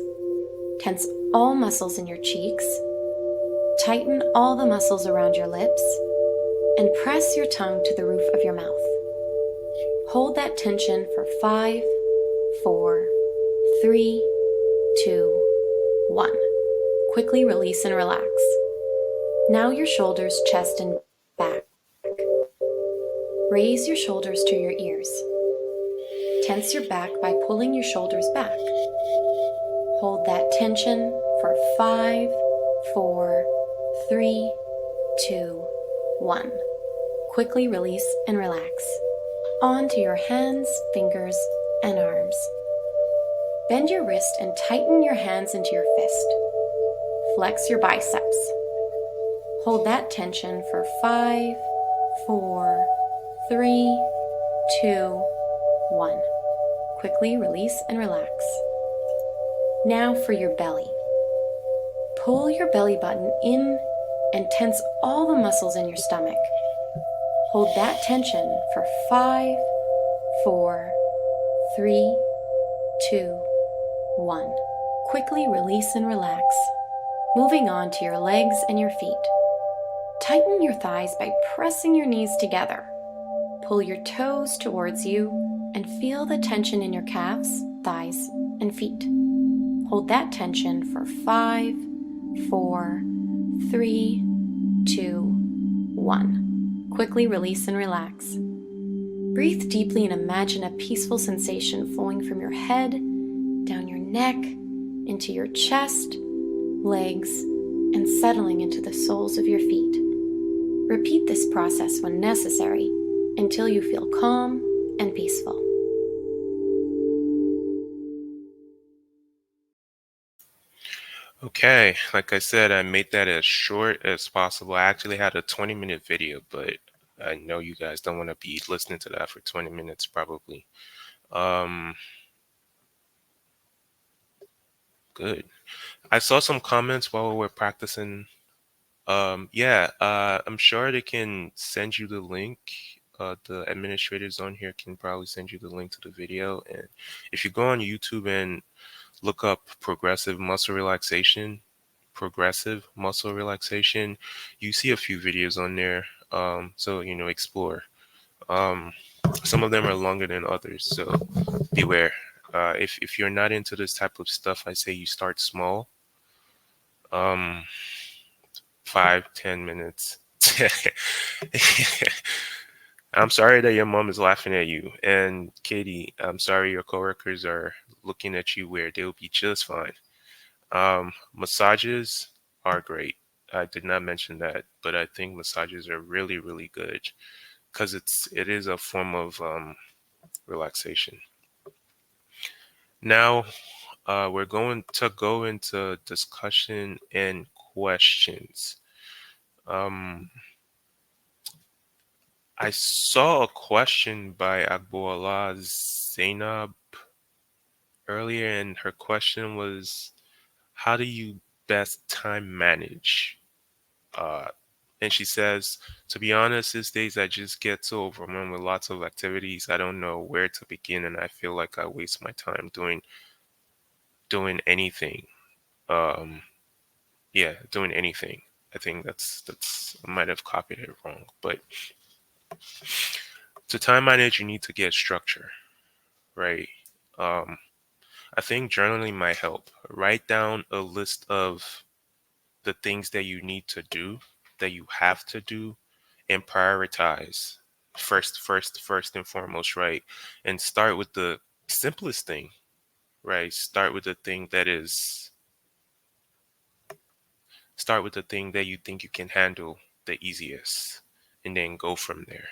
Tense all muscles in your cheeks. Tighten all the muscles around your lips. And press your tongue to the roof of your mouth. Hold that tension for 5, 4, 3, 2, 1. Quickly release and relax. Now your shoulders, chest, and back. Raise your shoulders to your ears. Tense your back by pulling your shoulders back. Hold that tension for 5, 4, 3, 2, 1. Quickly release and relax. On to your hands, fingers, and arms. Bend your wrist and tighten your hands into your fist. Flex your biceps. Hold that tension for 5, 4, 3, 2, 1. Quickly release and relax. Now for your belly. Pull your belly button in and tense all the muscles in your stomach. Hold that tension for 5, 4, 3, 2, 1. Quickly release and relax. Moving on to your legs and your feet. Tighten your thighs by pressing your knees together. Pull your toes towards you and feel the tension in your calves, thighs, and feet. Hold that tension for 5, 4, 3, 2, 1. Quickly release and relax. Breathe deeply and imagine a peaceful sensation flowing from your head, down your neck, into your chest, legs, and settling into the soles of your feet. Repeat this process when necessary until you feel calm and peaceful. Okay, like I said, I made that as short as possible. I actually had a 20-minute video, but I know you guys don't want to be listening to that for 20 minutes probably. Good. I saw some comments while we were practicing. I'm sure they can send you the link. The administrators on here can probably send you the link to the video. And if you go on YouTube and look up progressive muscle relaxation, you see a few videos on there. So explore. Some of them are longer than others, so beware. If you're not into this type of stuff, I say you start small. 5-10 minutes. I'm sorry that your mom is laughing at you, and Katie, I'm sorry your coworkers are looking at you weird. They'll be just fine. Massages are great. I did not mention that, but I think massages are really, really good because it is a form of relaxation. Now, we're going to go into discussion and questions. I saw a question by Agboala Zainab earlier, and her question was, how do you best time manage? Uh, and she says, to be honest, these days I just get so overwhelmed with lots of activities. I don't know where to begin, and I feel like I waste my time doing anything. Um, doing anything. I think that's I might have copied it wrong, but to time manage, you need to get structure, right? Um, I think journaling might help. Write down a list of the things that you need to do, that you have to do, and prioritize first and foremost, right? And start with the simplest thing, right? Start with the thing that you think you can handle the easiest, and then go from there.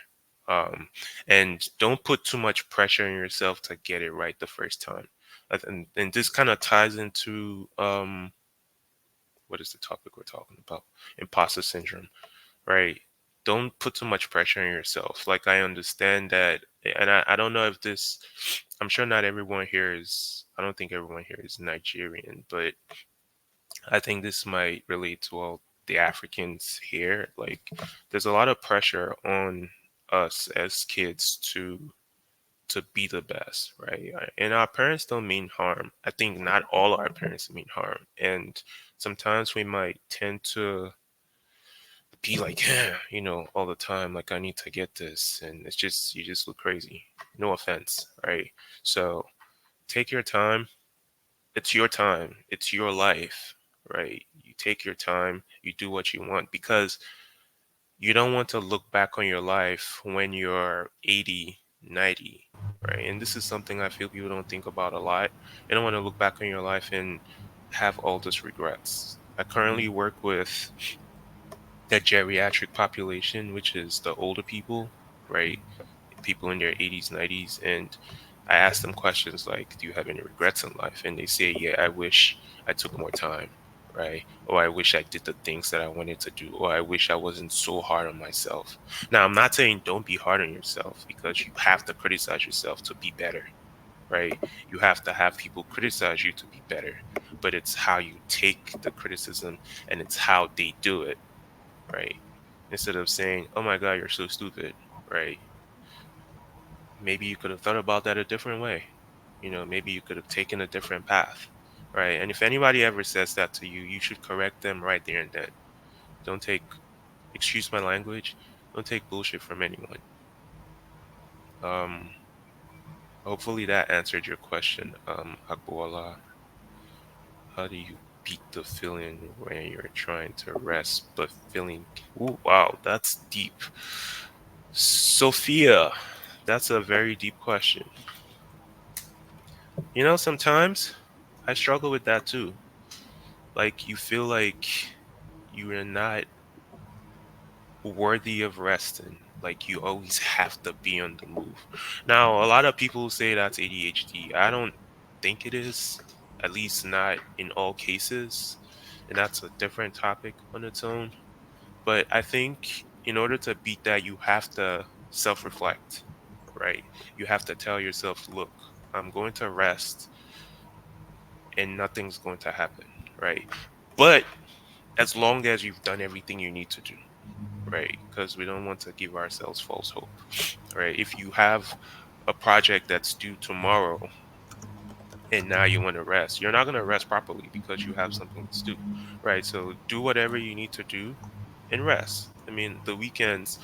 And don't put too much pressure on yourself to get it right the first time. And this kind of ties into what is the topic we're talking about? Imposter syndrome, right? Don't put too much pressure on yourself. Like, I understand that, and I don't know if this, I'm sure not everyone here is, I don't think everyone here is Nigerian, but I think this might relate to all the Africans here. Like, there's a lot of pressure on us as kids to be the best, right? And our parents don't mean harm. I think not all our parents mean harm, and sometimes we might tend to be like, all the time, like, I need to get this, and it's just, you just look crazy. No offense, right? So take your time. It's your time. It's your life, right? You take your time. You do what you want, because you don't want to look back on your life when you're 80, 90, right? And this is something I feel people don't think about a lot. You don't want to look back on your life and have all those regrets. I currently work with the geriatric population, which is the older people, right? People in their 80s, 90s. And I ask them questions like, do you have any regrets in life? And they say, yeah, I wish I took more time, right? Or I wish I did the things that I wanted to do. Or I wish I wasn't so hard on myself. Now, I'm not saying don't be hard on yourself, because you have to criticize yourself to be better, right? You have to have people criticize you to be better. But it's how you take the criticism, and it's how they do it, right? Instead of saying, "Oh my God, you're so stupid," right? Maybe you could have thought about that a different way. Maybe you could have taken a different path, right? And if anybody ever says that to you, you should correct them right there and then. Don't take, excuse my language, don't take bullshit from anyone. Um, Hopefully that answered your question, Agboala. How do you beat the feeling when you're trying to rest but feeling? Ooh, wow, that's deep. Sophia, that's a very deep question. Sometimes I struggle with that too. Like, you feel like you are not worthy of resting. Like, you always have to be on the move. Now, a lot of people say that's ADHD. I don't think it is, at least not in all cases. And that's a different topic on its own. But I think in order to beat that, you have to self reflect, right? You have to tell yourself, look, I'm going to rest and nothing's going to happen, right? But as long as you've done everything you need to do, right? Because we don't want to give ourselves false hope, right? If you have a project that's due tomorrow and now you want to rest, you're not going to rest properly because you have something that's due, right? So do whatever you need to do and rest. I mean, the weekends,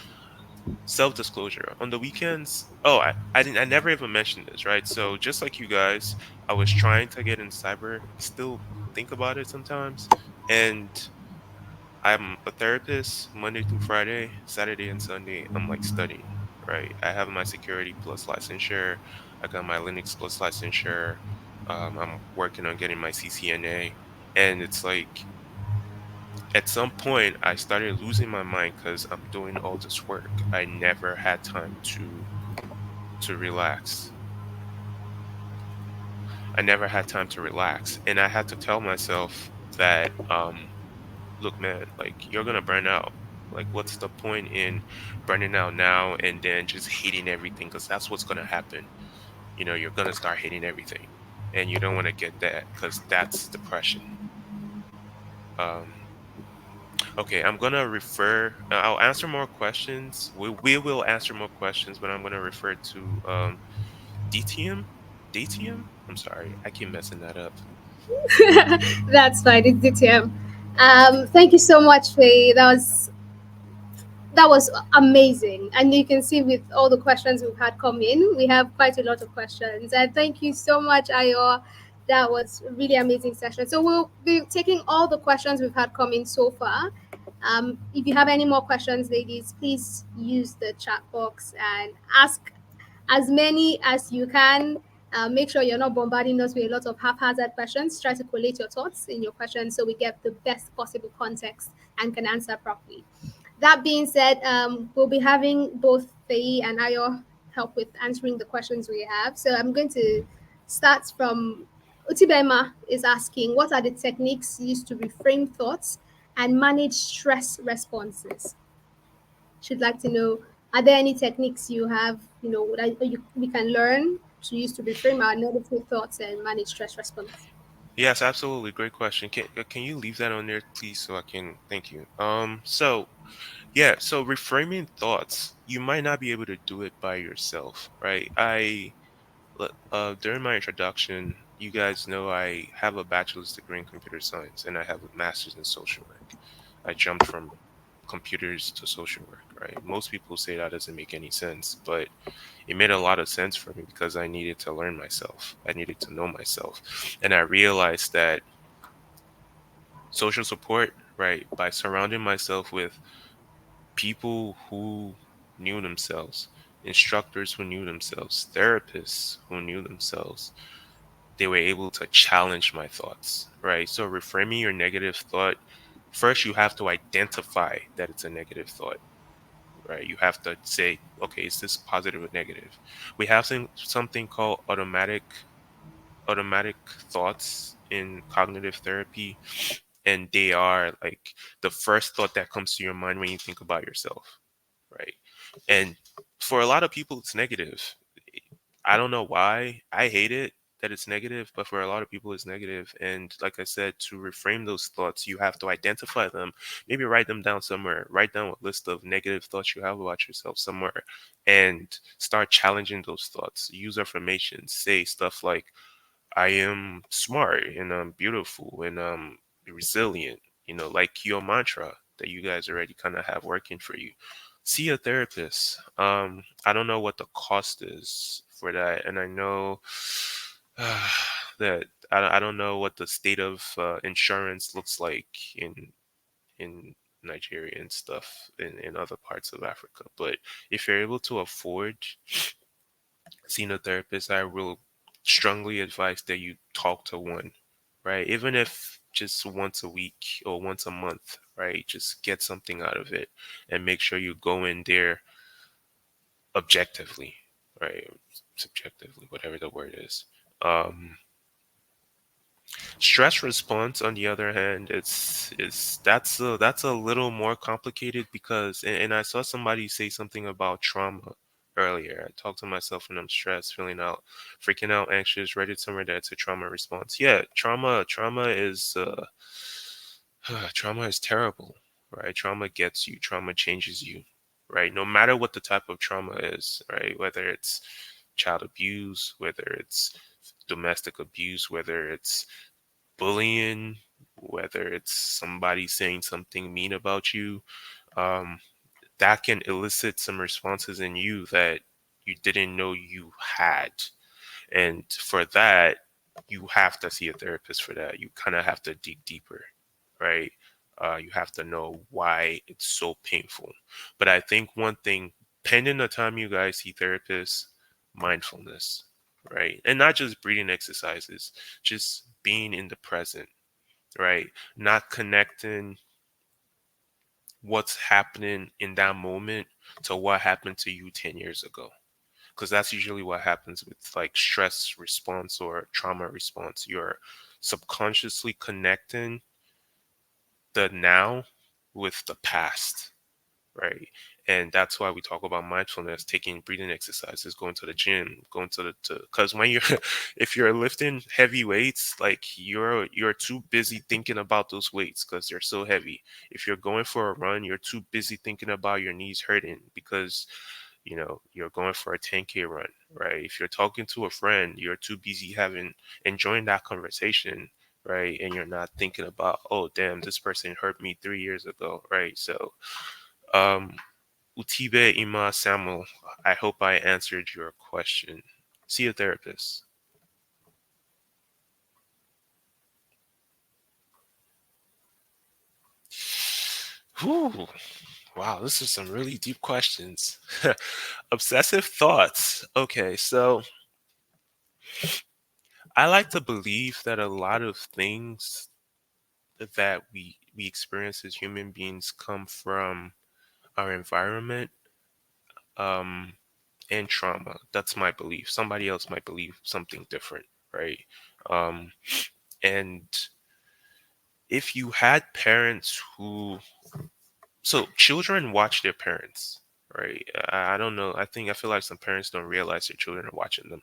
self-disclosure on the weekends. Oh, I never even mentioned this, right? So just like you guys, I was trying to get in cyber, still think about it sometimes. And I'm a therapist Monday through Friday. Saturday and Sunday I'm like studying, right? I have my security plus licensure. I got my Linux plus licensure. I'm working on getting my CCNA. And it's like, at some point I started losing my mind because I'm doing all this work. I never had time to relax. I never had time to relax. And I had to tell myself that, look, man, like, you're gonna burn out. Like, what's the point in burning out now and then just hating everything? Because that's what's gonna happen. You're gonna start hating everything. And you don't want to get that, because that's depression. Um, Okay, I'm gonna refer. I'll answer more questions. We will answer more questions, but I'm gonna refer to DTM. DTM. I'm sorry, I keep messing that up. That's fine. It's DTM. Thank you so much, Faye. That was amazing. And you can see with all the questions we've had come in, we have quite a lot of questions. And thank you so much, Ayo. That was a really amazing session. So we'll be taking all the questions we've had come in so far. If you have any more questions, ladies, please use the chat box and ask as many as you can. Make sure you're not bombarding us with a lot of haphazard questions. Try to collate your thoughts in your questions so we get the best possible context and can answer properly. That being said, we'll be having both Faye and Ayo help with answering the questions we have. So I'm going to start from Utibema is asking, what are the techniques used to reframe thoughts and manage stress responses? Should like to know, are there any techniques you have, that we can learn to use to reframe our negative thoughts and manage stress response? Yes, absolutely. Great question. Can you leave that on there, please, so I can thank you. So reframing thoughts, you might not be able to do it by yourself, right? During my introduction, you guys know I have a bachelor's degree in computer science and I have a master's in social work. I jumped from computers to social work, right? Most people say that doesn't make any sense, but it made a lot of sense for me because I needed to learn myself. I needed to know myself. And I realized that social support, right, by surrounding myself with people who knew themselves, instructors who knew themselves, therapists who knew themselves, they were able to challenge my thoughts, right? So reframing your negative thought, first you have to identify that it's a negative thought, right? You have to say, okay, is this positive or negative? We have something called automatic thoughts in cognitive therapy, and they are like the first thought that comes to your mind when you think about yourself, right? And for a lot of people, it's negative. I don't know why. I hate it that it's negative, but for a lot of people, it's negative. And like I said, to reframe those thoughts, you have to identify them. Maybe write them down somewhere. Write down a list of negative thoughts you have about yourself somewhere, and start challenging those thoughts. Use affirmations. Say stuff like, I am smart and I'm beautiful and I'm resilient, like your mantra that you guys already kind of have working for you. See a therapist. I don't know what the cost is for that. And I know that I don't know what the state of insurance looks like in Nigeria and stuff in other parts of Africa. But if you're able to afford seeing a therapist, I will strongly advise that you talk to one, right? Even if just once a week or once a month, right? Just get something out of it and make sure you go in there objectively, right? Subjectively, whatever the word is. Um, Stress response, on the other hand, it's that's a little more complicated because, and I saw somebody say something about trauma earlier. I talk to myself when I'm stressed, feeling out, freaking out, anxious, ready somewhere that's a trauma response. Yeah, trauma is trauma is terrible, right? Trauma gets you, trauma changes you, right? No matter what the type of trauma is, right? Whether it's child abuse, whether it's domestic abuse, whether it's bullying, whether it's somebody saying something mean about you, um, that can elicit some responses in you that you didn't know you had. And for that, you have to see a therapist for that. You kind of have to dig deeper, right? You have to know why it's so painful. But I think one thing, pending the time you guys see therapists, mindfulness, right? And not just breathing exercises, just being in the present, right? Not connecting what's happening in that moment to what happened to you 10 years ago. Because that's usually what happens with like stress response or trauma response. You're subconsciously connecting the now with the past, right? And that's why we talk about mindfulness, taking breathing exercises, going to the gym, going to because when you're if you're lifting heavy weights, like you're too busy thinking about those weights because they're so heavy. If you're going for a run, you're too busy thinking about your knees hurting because you're going for a 10K run, right? If you're talking to a friend, you're too busy enjoying that conversation, right? And you're not thinking about, oh damn, this person hurt me 3 years ago, right? So um, Utibe Ima Samuel, I hope I answered your question. See a therapist. Whew. Wow, this is some really deep questions. Obsessive thoughts. Okay, so I like to believe that a lot of things that we experience as human beings come from our environment um, and trauma. That's my belief. Somebody else might believe something different, right? Um, and if you had parents who, so children watch their parents, right? I don't know. I feel like some parents don't realize their children are watching them,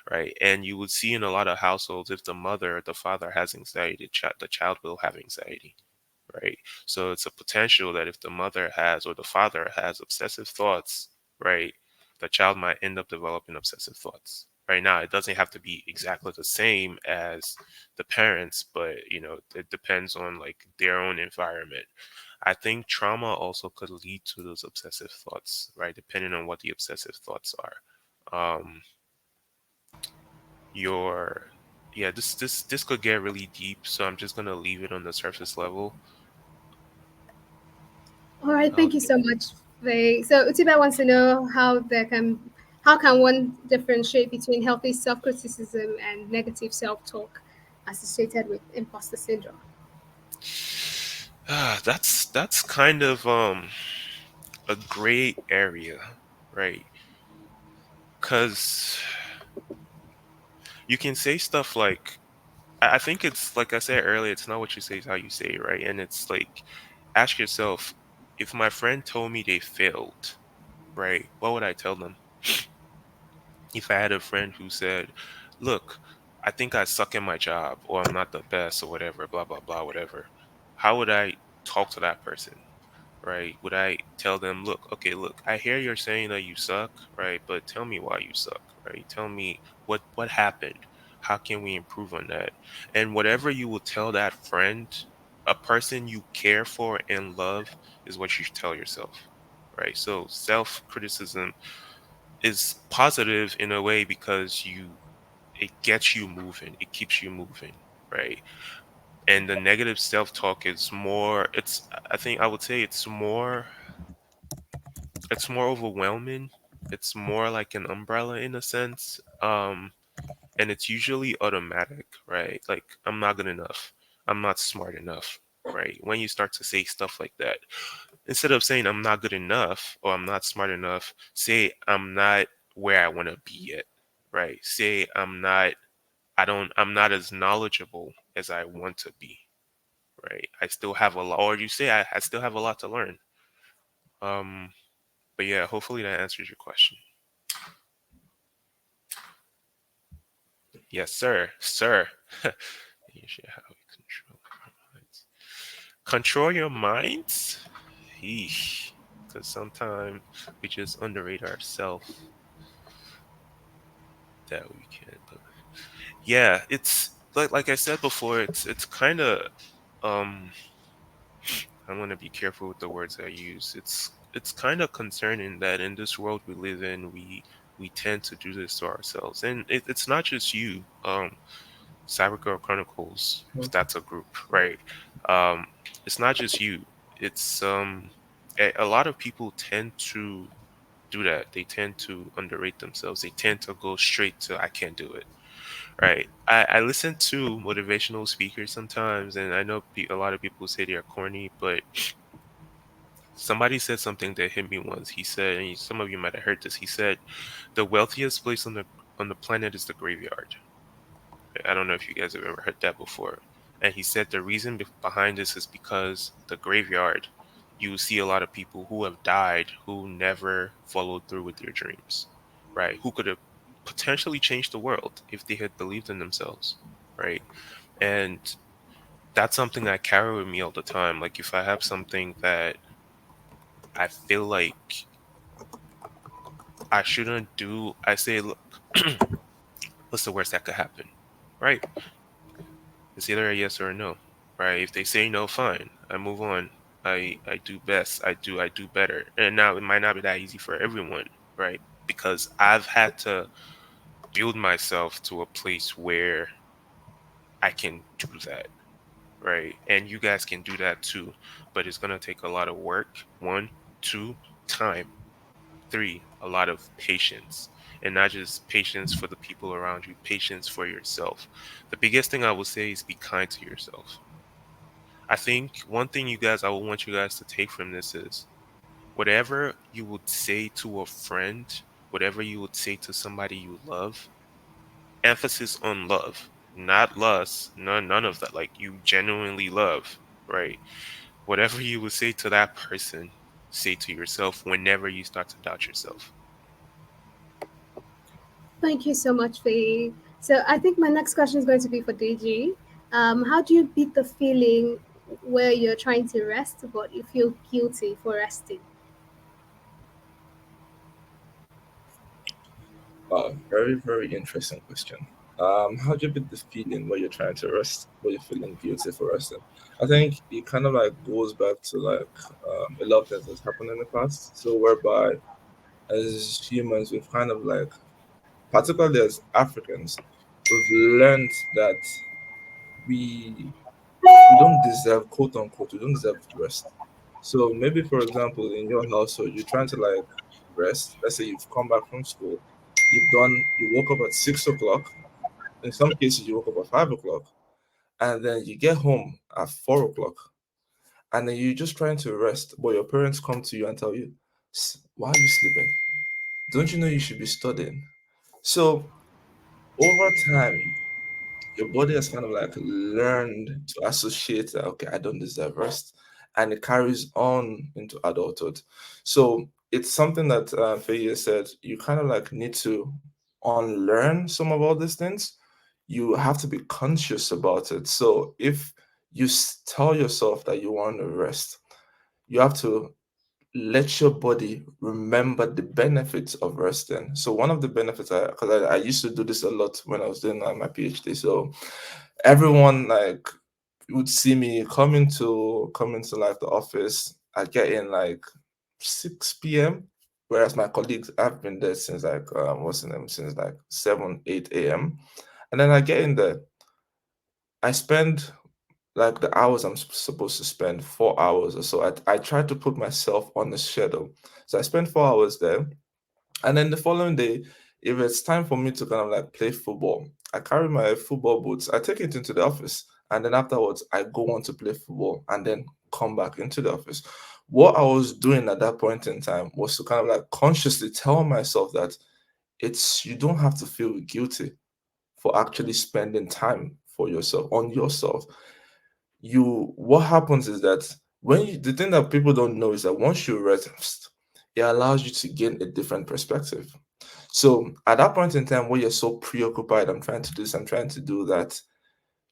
right? And you would see in a lot of households, if the mother or the father has anxiety, the child will have anxiety, right? So it's a potential that if the mother has or the father has obsessive thoughts, right, the child might end up developing obsessive thoughts. Right now, it doesn't have to be exactly the same as the parents, but it depends on like their own environment. I think trauma also could lead to those obsessive thoughts, right? Depending on what the obsessive thoughts are. Your Yeah, this could get really deep, so I'm just gonna leave it on the surface level. All right, thank you Okay. so much, Faye. So Utiba wants to know how can one differentiate between healthy self-criticism and negative self-talk associated with imposter syndrome? That's kind of a gray area, right? Because you can say stuff like, I think it's like I said earlier, it's not what you say, it's how you say it, right? And it's like, ask yourself, if my friend told me they failed, right, what would I tell them? If I had a friend who said, look, I think I suck at my job, or I'm not the best, or whatever, blah, blah, blah, whatever, how would I talk to that person? Right? Would I tell them, look, okay, look, I hear you're saying that you suck, right? But tell me why you suck, right? Tell me what happened. How can we improve on that? And whatever you will tell that friend, a person you care for and love, is what you should tell yourself, right? So self-criticism is positive in a way because it gets you moving, it keeps you moving, right? And the negative self-talk is more, I think I would say it's more overwhelming. It's more like an umbrella in a sense. And it's usually automatic, right? Like, I'm not good enough. I'm not smart enough, right? When you start to say stuff like that, instead of saying I'm not good enough or I'm not smart enough, say I'm not where I want to be yet, right? Say I'm not as knowledgeable as I want to be, right? I still have a lot, or you say I still have a lot to learn. Um, but yeah, hopefully that answers your question. Yes, sir. Sir. You should how we control our minds. Control your minds? Eesh. Because sometimes we just underrate ourselves that we can. But yeah, it's like I said before, it's kind of um I want to be careful with the words I use. It's kind of concerning that in this world we live in, we tend to do this to ourselves, and it's not just you. Cybergirl Chronicles, if that's a group, right? Um, it's not just you. It's a lot of people tend to do that. They tend to underrate themselves. They tend to go straight to I can't do it, right? I listen to motivational speakers sometimes, and I know a lot of people say they're corny, but somebody said something that hit me once. He said, and some of you might have heard this. He said, the wealthiest place on the planet is the graveyard. I don't know if you guys have ever heard that before. And he said the reason behind this is because the graveyard, you see a lot of people who have died who never followed through with their dreams, right? Who could have potentially changed the world if they had believed in themselves, right? And that's something I carry with me all the time. Like if I have something that I feel like I shouldn't do, I say, look, what's the worst that could happen, right? It's either a yes or a no, right? If they say no, fine. I move on. I do best. I do better. And now it might not be that easy for everyone, right? Because I've had to build myself to a place where I can do that, right? And you guys can do that too. But it's gonna take a lot of work. One, two, time. Three, a lot of patience. And not just patience for the people around you, patience for yourself. The biggest thing I would say is be kind to yourself. I think one thing I would want you guys to take from this is whatever you would say to a friend, whatever you would say to somebody you love, emphasis on love. not lust, none of that. Like you genuinely love, right? Whatever you would say to that person, say to yourself whenever you start to doubt yourself. Thank you so much, Faye. So I think my next question is going to be for Deji. How do you beat the feeling where you're trying to rest, but you feel guilty for resting? Very, very interesting question. How do you beat the feeling where you're trying to rest, where you're feeling guilty for resting? I think it kind of like goes back to like a lot of things that's happened in the past. So whereby as humans, we've kind of like, particularly as Africans, we've learned that we we don't deserve, quote unquote, we don't deserve rest. So maybe, for example, in your household, you're trying to like rest. Let's say you've come back from school, you woke up at 6 o'clock. In some cases, you woke up at 5 o'clock, and then you get home at 4 o'clock, and then you're just trying to rest. But your parents come to you and tell you, "Why are you sleeping? Don't you know you should be studying?" So over time, your body has kind of like learned to associate that, okay, I don't deserve rest, and it carries on into adulthood. So it's something that Faye said, you kind of like need to unlearn some of all these things. You have to be conscious about it. So if you tell yourself that you want to rest, you have to let your body remember the benefits of resting. So one of the benefits, because I used to do this a lot when I was doing my PhD. So everyone like would see me coming to like the office. I get in like 6 p.m. Whereas my colleagues have been there since like what's the name, since like 7 8 a.m. And then I get in there. I spend like the hours I'm supposed to spend, 4 hours or so. I try to put myself on the schedule. So I spend 4 hours there. And then the following day, if it's time for me to kind of like play football, I carry my football boots, I take it into the office. And then afterwards, I go on to play football and then come back into the office. What I was doing at that point in time was to kind of like consciously tell myself that you don't have to feel guilty for actually spending time for yourself, on yourself. What happens is that the thing that people don't know is that once you rest, it allows you to gain a different perspective. So at that point in time where you're so preoccupied, I'm trying to do this, I'm trying to do that,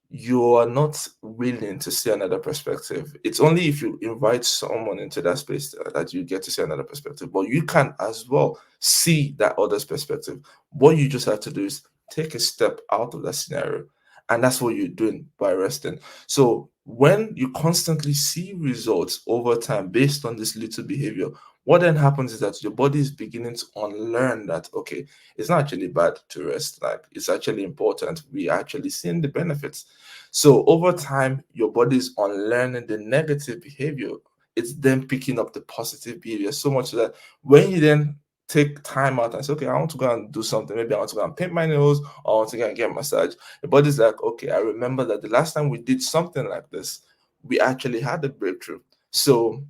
you are not willing to see another perspective. It's only if you invite someone into that space that you get to see another perspective. But you can as well see that other's perspective. What you just have to do is take a step out of that scenario. And that's what you're doing by resting. So when you constantly see results over time based on this little behavior, what then happens is that your body is beginning to unlearn that, okay, it's not actually bad to rest. Like it's actually important. We are actually seeing the benefits. So over time, your body is unlearning the negative behavior. It's then picking up the positive behavior so much so that when you then take time out and say, okay, I want to go and do something. Maybe I want to go and paint my nails or I want to go and get a massage. The body's like, okay, I remember that the last time we did something like this, we actually had a breakthrough. So,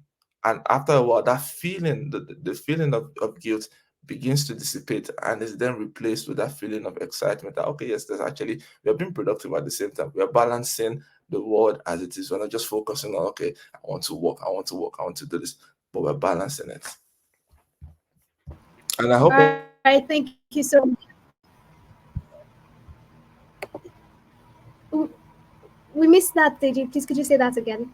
and after a while, that feeling, the feeling of guilt begins to dissipate and is then replaced with that feeling of excitement that, okay, yes, there's actually, we are being productive at the same time. We are balancing the world as it is. We're not just focusing on, okay, I want to work, I want to work, I want to do this, but we're balancing it. And I hope All right, thank you so much. W- We missed that, Deji. Please, could you say that again?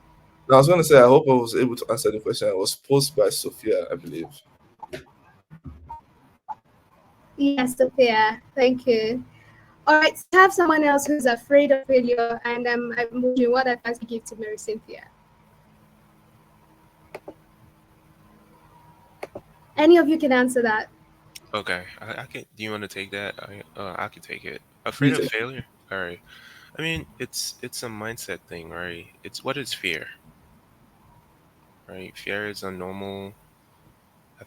I was going to say, I hope I was able to answer the question. It was posed by Sophia, I believe. Yes, Sophia. Thank you. All right, so we have someone else who's afraid of failure, and I'm wondering what advice you give to Mary Cynthia. Any of you can answer that. Okay, I can. Do you want to take that? I can take it. You Afraid of take failure? All right. I mean, it's a mindset thing, right? It's what is fear, right? Fear is a normal.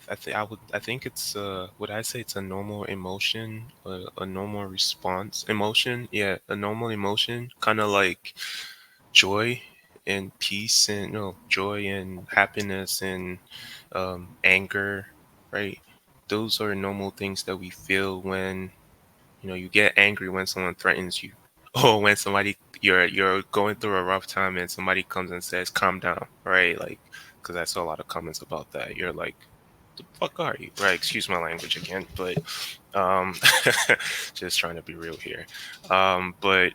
I think it's would I say it's a normal emotion, a normal response emotion? Yeah, a normal emotion, kind of like joy and peace and no joy and happiness and anger, right? Those are normal things that we feel when you get angry when someone threatens you. or when somebody you're going through a rough time and somebody comes and says calm down, right? Like, because I saw a lot of comments about that. You're like, the fuck are you, right? Excuse my language again, but um just trying to be real here. But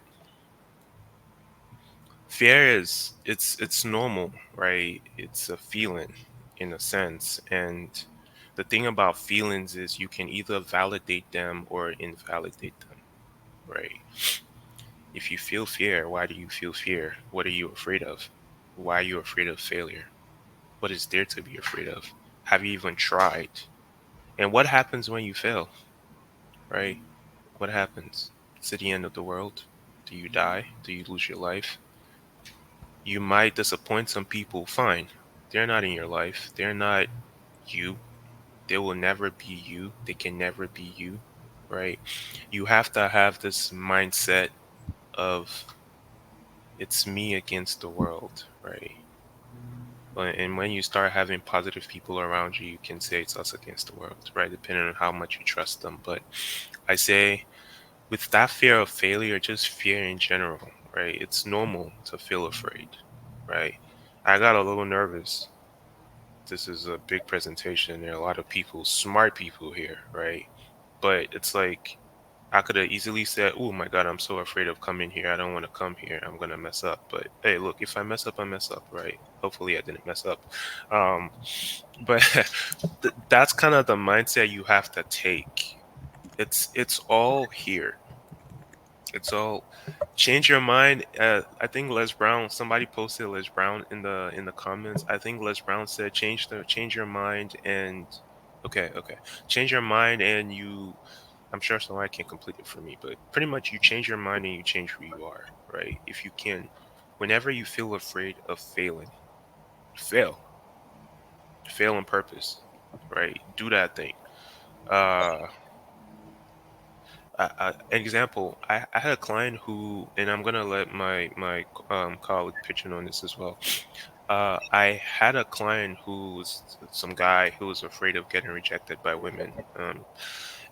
fear is, it's normal, right? It's a feeling in a sense. And the thing about feelings is you can either validate them or invalidate them, right? If you feel fear, why do you feel fear? What are you afraid of? Why are you afraid of failure? What is there to be afraid of? Have you even tried? And what happens when you fail, right? What happens? Is it the end of the world? Do you die? Do you lose your life? You might disappoint some people, fine. They're not in your life. They're not you. They will never be you. They can never be you, right? You have to have this mindset of it's me against the world, right? And when you start having positive people around you, you can say it's us against the world, right? Depending on how much you trust them. But I say, with that fear of failure, just fear in general, right? It's normal to feel afraid, right? I got a little nervous. This is a big presentation. There are a lot of people, smart people here, right? But it's like I could have easily said, "Oh my God, I'm so afraid of coming here. I don't want to come here. I'm gonna mess up." But hey, look, if I mess up, I mess up, right? Hopefully, I didn't mess up. Um, but that's kind of the mindset you have to take. It's all here. It's all change your mind. I think Les Brown. Somebody posted Les Brown in the comments. I think Les Brown said change your mind and okay, change your mind and you. I'm sure somebody can complete it for me, but pretty much you change your mind and you change who you are, right? If you can, whenever you feel afraid of failing, fail, fail on purpose, right? Do that thing. Uh, example, I had a client who, and I'm gonna let my colleague pitch in on this as well. I had a client who was some guy who was afraid of getting rejected by women.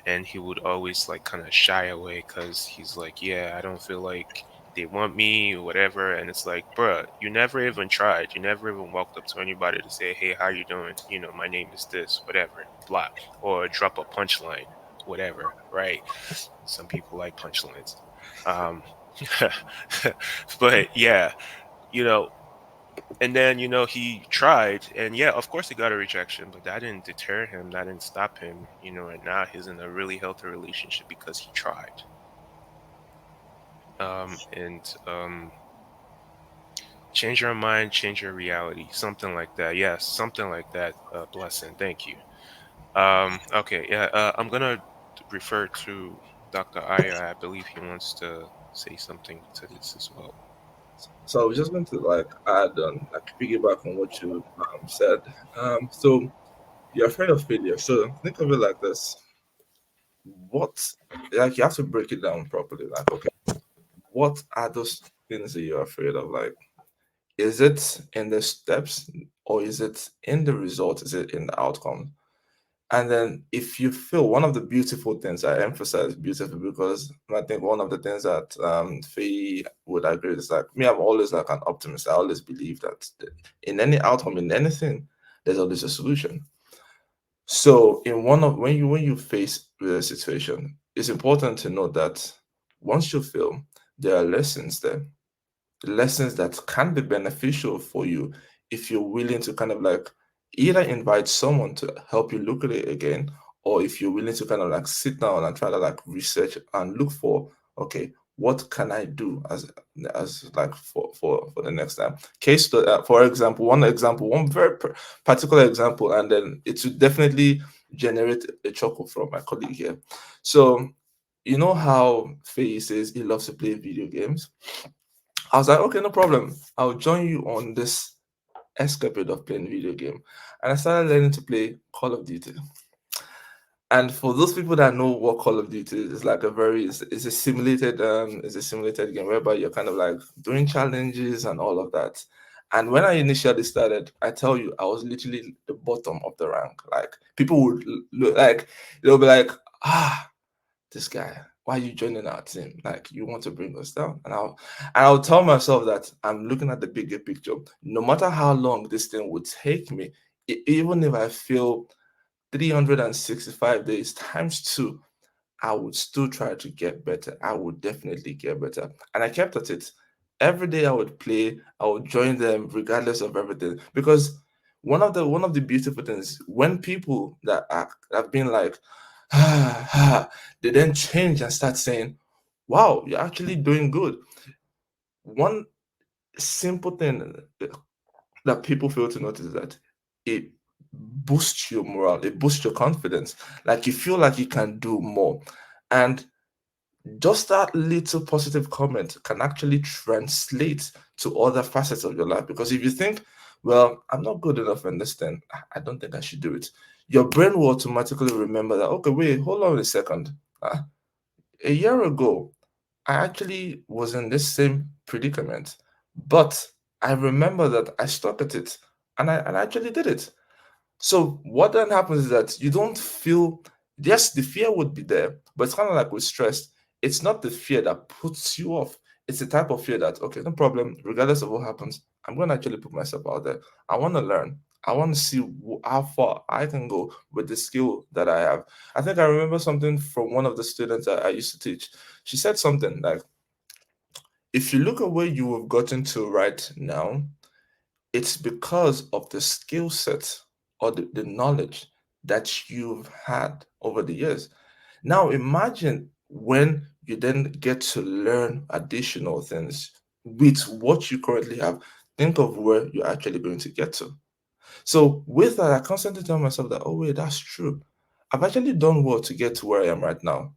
And he would always like kind of shy away because he's like, yeah, I don't feel like they want me or whatever. And it's like, bruh, you never even tried. You never even walked up to anybody to say, hey, how you doing? You know, my name is this, whatever, blah, or drop a punchline, whatever, right? Some people like punchlines. Um, but yeah, you know, and then he tried, and yeah, of course he got a rejection, but that didn't deter him, that didn't stop him, and now he's in a really healthy relationship because he tried. And change your mind, change your reality, something like that. Yes, something like that. Blessing, thank you. Okay, yeah, I'm gonna refer to Dr. Aya. I believe he wants to say something to this as well. So I was just going to like add on, like piggyback on what you said. So you're afraid of failure. So think of it like this: what, like you have to break it down properly. Like, okay, what are those things that you're afraid of? Like, is it in the steps, or is it in the result? Is it in the outcome? And then if you feel, one of the beautiful things, I emphasize beautiful because I think one of the things that Faye would agree is like me, I'm always like an optimist. I always believe that in any outcome, in anything, there's always a solution. So in one of when you face the situation, it's important to know that once you fail, there are lessons there, lessons that can be beneficial for you if you're willing to kind of like either invite someone to help you look at it again, or if you're willing to kind of like sit down and try to like research and look for, okay, what can I do as like for the next time. Case study, for example, one very particular example, and then it should definitely generate a chuckle from my colleague here. So you know how Faye says he loves to play video games. I was like, okay, no problem. I'll join you on this escapade of playing video game. And I started learning to play Call of Duty. And for those people that know what Call of Duty is, it's like it's a simulated game whereby you're kind of like doing challenges and all of that. And when I initially started, I tell you, I was literally the bottom of the rank. Like people would look like they'll be like, ah, this guy. why are you joining our team? Like, you want to bring us down? And I'll tell myself that I'm looking at the bigger picture. No matter how long this thing would take me, even if I feel 365 days times two, I would still try to get better. I would definitely get better. And I kept at it. Every day I would play, I would join them regardless of everything. Because one of the beautiful things, when people have been like, they then change and start saying, wow, you're actually doing good. One simple thing that people fail to notice is that it boosts your morale, it boosts your confidence. Like, you feel like you can do more. And just that little positive comment can actually translate to other facets of your life. Because if you think, well, I'm not good enough in this thing, I don't think I should do it, your brain will automatically remember that, okay, wait, hold on a second. Uh, a year ago, I actually was in this same predicament, but I remember that I stuck at it, and I actually did it. So what then happens is that you don't feel, yes, the fear would be there, but it's kind of like with stress. It's not the fear that puts you off. It's the type of fear that, okay, no problem, regardless of what happens, I'm going to actually put myself out there. I want to learn. I want to see how far I can go with the skill that I have. I think I remember something from one of the students I used to teach. She said something like, if you look at where you have gotten to right now, it's because of the skill set or the knowledge that you've had over the years. Now imagine when you then get to learn additional things with what you currently have. Think of where you're actually going to get to. So with that, I constantly tell myself that, oh wait, that's true. I've actually done well to get to where I am right now.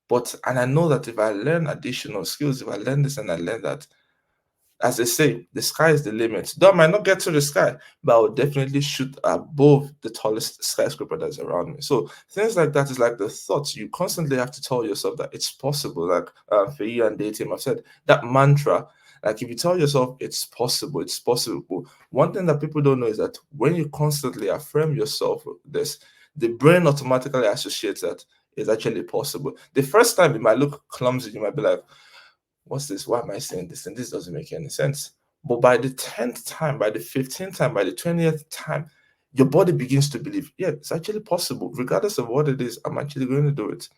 But and I know that if I learn additional skills, if I learn this and I learn that, as they say, the sky is the limit. Though I might not get to the sky, but I will definitely shoot above the tallest skyscraper that's around me. So things like that is like the thoughts you constantly have to tell yourself that it's possible. Like for you and dating, I've said that mantra. Like, if you tell yourself it's possible. One thing that people don't know is that when you constantly affirm yourself with this, the brain automatically associates that it's actually possible. The first time it might look clumsy, you might be like, what's this? Why am I saying this? And this doesn't make any sense. But by the 10th time, by the 15th time, by the 20th time, your body begins to believe, yeah, it's actually possible. Regardless of what it is, I'm actually going to do it.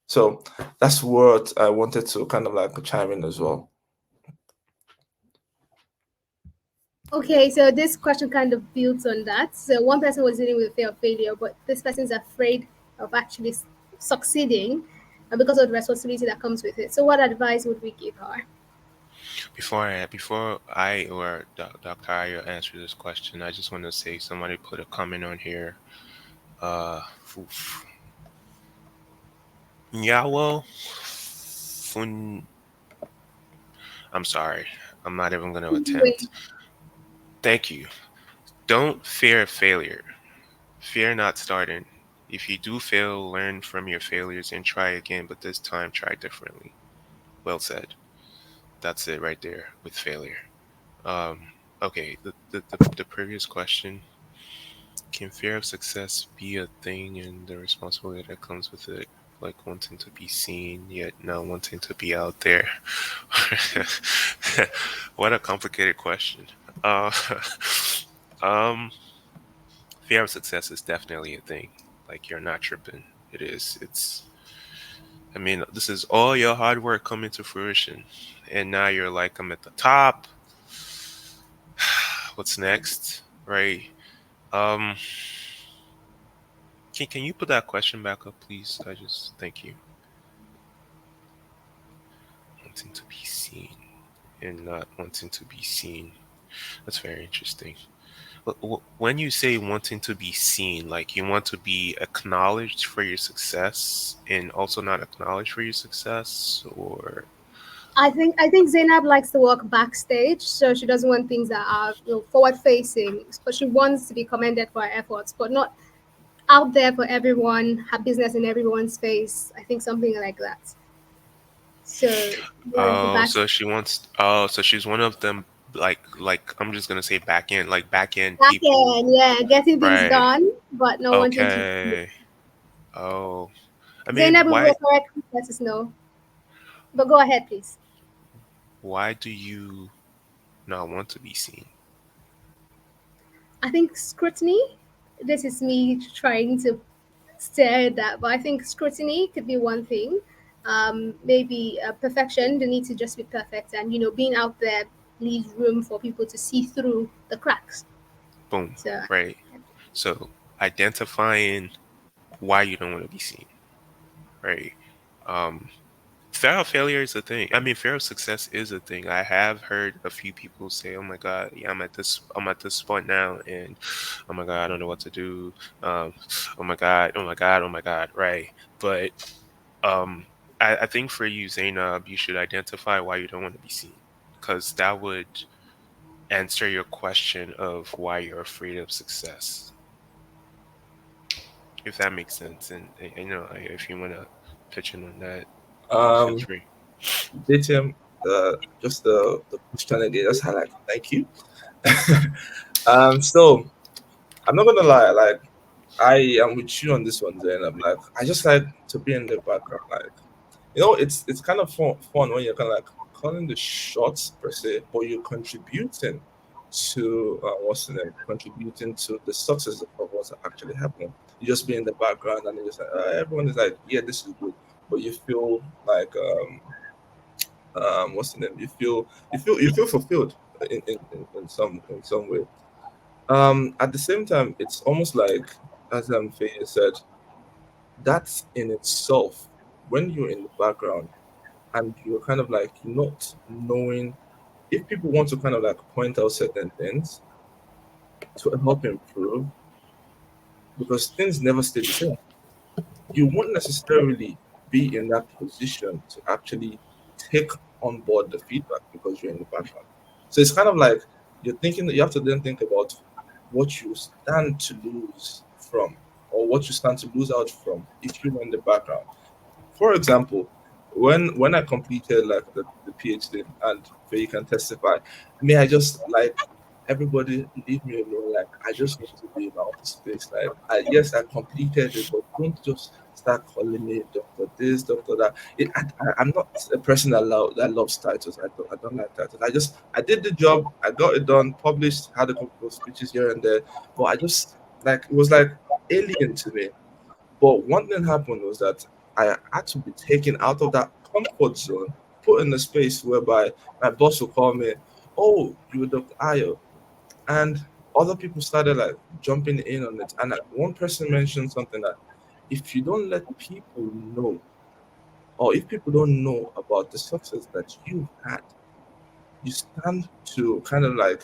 So that's what I wanted to kind of like chime in as well. Okay, so this question kind of builds on that. So one person was dealing with fear of failure, but this person is afraid of actually succeeding because of the responsibility that comes with it. So what advice would we give her? Before I or Dr. Ayo answer this question, I just want to say somebody put a comment on here. Oof. Nyawo Fun. I'm sorry. I'm not even going to attempt. Wait, Thank you. Don't fear failure. Fear not starting. If you do fail, learn from your failures and try again, but this time try differently. Well said. That's it right there with failure. Um, okay, the previous question, can fear of success be a thing and the responsibility that comes with it? Like wanting to be seen, yet not wanting to be out there. What a complicated question. Uh, um, Fear of success is definitely a thing. Like, you're not tripping. It is. I mean, this is all your hard work coming to fruition. And now you're like, I'm at the top. What's next? Right? Um, can you put that question back up, please? Thank you. Wanting to be seen and not wanting to be seen. That's very interesting. When you say wanting to be seen, like, you want to be acknowledged for your success and also not acknowledged for your success, or I think Zainab likes to work backstage, so she doesn't want things that are forward facing. But she wants to be commended for her efforts, but not out there for everyone, her business in everyone's face. I think something like that. So yeah, the oh, back so she wants, so she's one of them, like I'm just gonna say back end back people, end, yeah, getting things right? done, but not wanting to. Okay. Oh, I mean, Zainab will be why? a correct let us know. But go ahead, please. Why do you not want to be seen? I think scrutiny, this is me trying to stare at that, but I think scrutiny could be one thing. Maybe perfection, the need to just be perfect, and being out there leaves room for people to see through the cracks. Boom. So Right. So identifying why you don't want to be seen. Right. Um, fear of failure is a thing. I mean, fear of success is a thing. I have heard a few people say, "Oh my God, yeah, I'm at this point now, and oh my God, I don't know what to do. Um, oh my God, oh my God, oh my God." Right. But um, I think for you, Zainab, you should identify why you don't want to be seen, because that would answer your question of why you're afraid of success, if that makes sense. And if you want to pitch in on that, feel Um, free. Datem, just the question again, just highlight. Thank you. So I'm not gonna lie, like I am with you on this one, Zen. I'm like, I just like to be in the background, like it's kind of fun when you're kind of like calling the shots per se, but you're contributing to what's the name, contributing to the success of what's actually happening. You just be in the background and you just like, everyone is like, yeah, this is good, but you feel like what's the name? You feel fulfilled in some way. At the same time, it's almost like, as Faye said, that's in itself, when you're in the background and you're kind of like not knowing if people want to kind of like point out certain things to help improve, because things never stay the same. You won't necessarily be in that position to actually take on board the feedback because you're in the background. So it's kind of like you're thinking that you have to then think about what you stand to lose from, or what you stand to lose out from if you're in the background. For example, when I completed like the PhD, and where you can testify, may I just like everybody leave me alone. Like I just want to be in my office space. Like yes, I completed it, but don't just start calling me doctor this, doctor that. I'm not a person that loves titles. I don't like titles. I did the job, I got it done, published, had a couple of speeches here and there, but I just like it was like alien to me. But one thing happened was that I had to be taken out of that comfort zone, put in a space whereby my boss will call me, "Oh, you were Dr. Ayo," and other people started like jumping in on it. And one person mentioned something that if you don't let people know, or if people don't know about the success that you've had, you stand to kind of like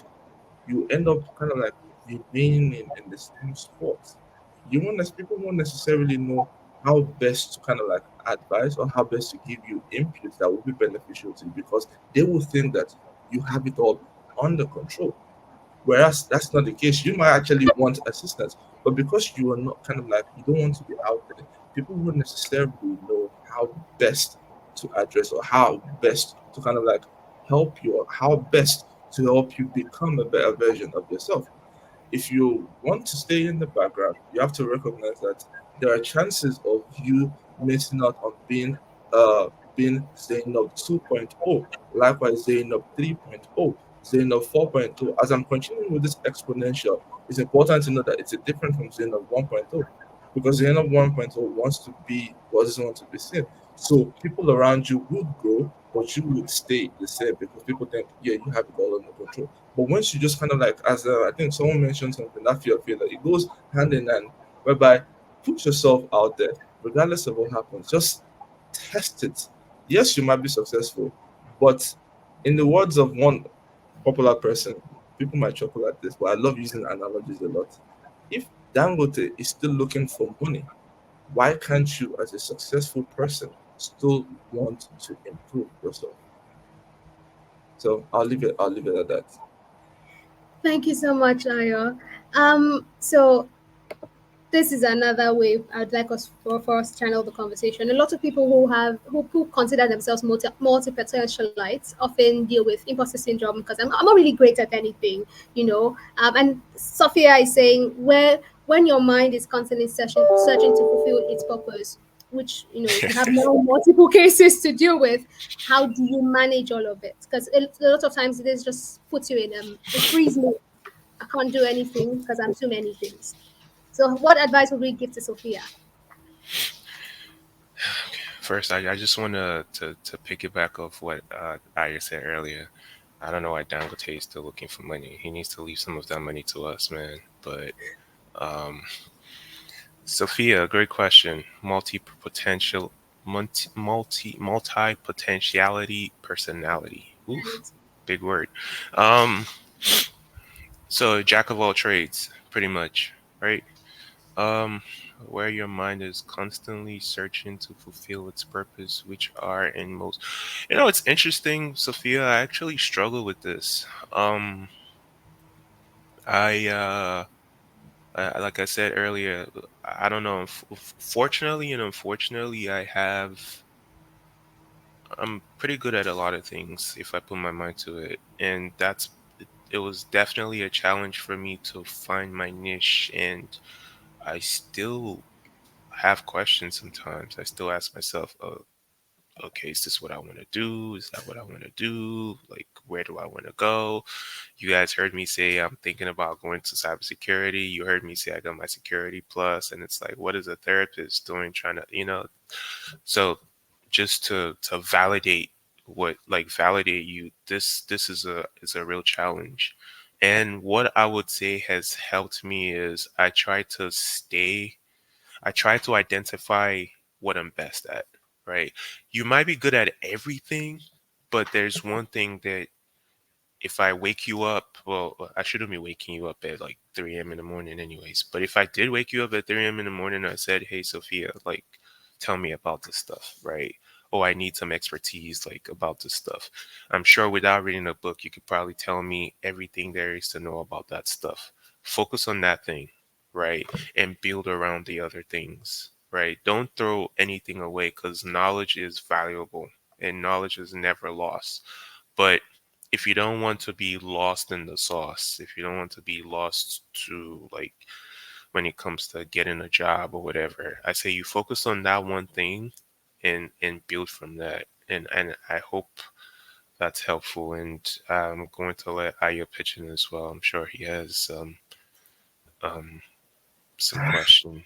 you end up kind of like remaining in the same spot. People won't necessarily know how best to kind of like advise or how best to give you inputs that will be beneficial to you, because they will think that you have it all under control. Whereas that's not the case. You might actually want assistance, but because you are not kind of like you don't want to be out there, people won't necessarily know how best to address, or how best to kind of like help you, or how best to help you become a better version of yourself. If you want to stay in the background, you have to recognize that there are chances of you missing out on being Zainab 2.0, likewise Zainab 3.0, Zainab 4.0. As I'm continuing with this exponential, it's important to know that it's a different from Zainab 1.0, because Zainab 1.0 wants to be what doesn't want to be seen. So people around you would grow, but you would stay the same because people think, yeah, you have it all under control. But once you just kind of like, as I think someone mentioned something, that fear of failure, it goes hand in hand, whereby put yourself out there, regardless of what happens, just test it. Yes, you might be successful, but in the words of one popular person, people might chuckle at this, but I love using analogies a lot. If Dangote is still looking for money, why can't you, as a successful person, still want to improve yourself? So I'll leave it at that. thank you so much, Ayo. So this is another way I'd like us for us to channel the conversation. A lot of people who consider themselves multi potentialites often deal with imposter syndrome because I'm not really great at anything, And Sophia is saying, where when your mind is constantly searching to fulfill its purpose, which you have now multiple cases to deal with. How do you manage all of it? Because a lot of times it is just puts you in a freeze mode. I can't do anything because I'm too many things. So, what advice would we give to Sophia? First, I just want to piggyback off what Aya said earlier. I don't know why Dangote is still looking for money. He needs to leave some of that money to us, man. But um, Sophia, great question. Multi potentiality personality. Oof, big word. Um, so jack of all trades, pretty much, right? Um, where your mind is constantly searching to fulfill its purpose, which are in most. It's interesting, Sophia. I actually struggle with this. I like I said earlier, I don't know. Fortunately and unfortunately, I'm pretty good at a lot of things if I put my mind to it, and it was definitely a challenge for me to find my niche, and I still have questions sometimes. I still ask myself, oh, okay, is this what I want to do? Is that what I want to do? Like, where do I want to go? You guys heard me say I'm thinking about going to cybersecurity. You heard me say I got my security plus, and it's like, what is a therapist doing trying to, so just to validate validate you, this is a real challenge. And what I would say has helped me is I try to identify what I'm best at, right? You might be good at everything, but there's one thing that if I wake you up, well, I shouldn't be waking you up at like 3 a.m. in the morning, anyways. But if I did wake you up at 3 a.m. in the morning, I said, "Hey, Sophia, like, tell me about this stuff," right? Oh, I need some expertise, like, about this stuff. I'm sure without reading a book, you could probably tell me everything there is to know about that stuff. Focus on that thing, right? And build around the other things, right? Don't throw anything away because knowledge is valuable and knowledge is never lost. But if you don't want to be lost in the sauce, if you don't want to be lost to like when it comes to getting a job or whatever, I say you focus on that one thing and build from that. And I hope that's helpful. And I'm going to let Aya pitch in as well. I'm sure he has um some question.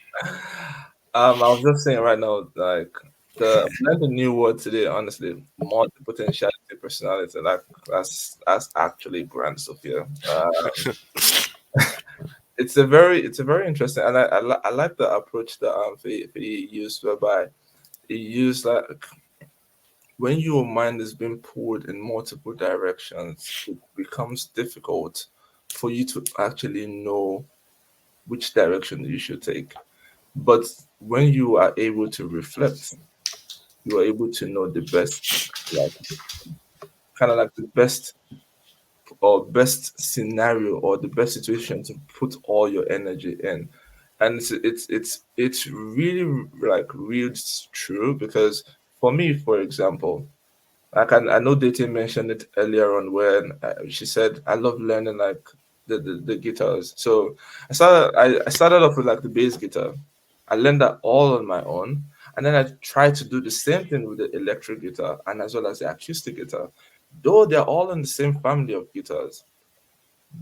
I was just saying right now, like learned a new word today. Honestly, multi-potentiality personality. Like that's actually grand, Sophia. It's a very interesting, and I like the approach that he used, whereby he used like when your mind is being pulled in multiple directions, it becomes difficult for you to actually know which direction you should take. But when you are able to reflect, you are able to know the best, like kind of like the best or best scenario or the best situation to put all your energy in. And it's really like real true, because for me, for example, I know Dating mentioned it earlier on when she said I love learning like the guitars. So I started off with like the bass guitar. I learned that all on my own, and then I tried to do the same thing with the electric guitar and as well as the acoustic guitar. Though they're all in the same family of guitars,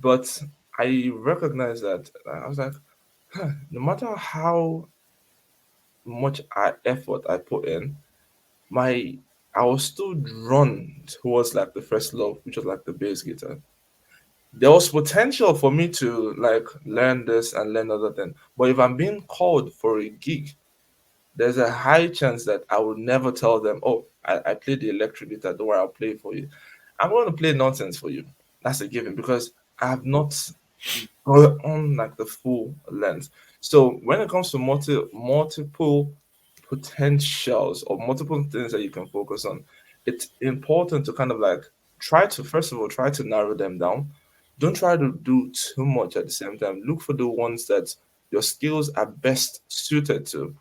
but I recognize that I was like, huh, no matter how much effort I put in, my I was still drawn towards like the first love, which was like the bass guitar. There was potential for me to like learn this and learn other thing, but if I'm being called for a gig, there's a high chance that I would never tell them, "Oh, I play the electric guitar. Don't worry, I'll play it for you." I'm going to play nonsense for you. That's a given because I have not gone on like the full length. So when it comes to multiple potentials or multiple things that you can focus on, it's important to kind of like try to first of all try to narrow them down. Don't try to do too much at the same time. Look for the ones that your skills are best suited to,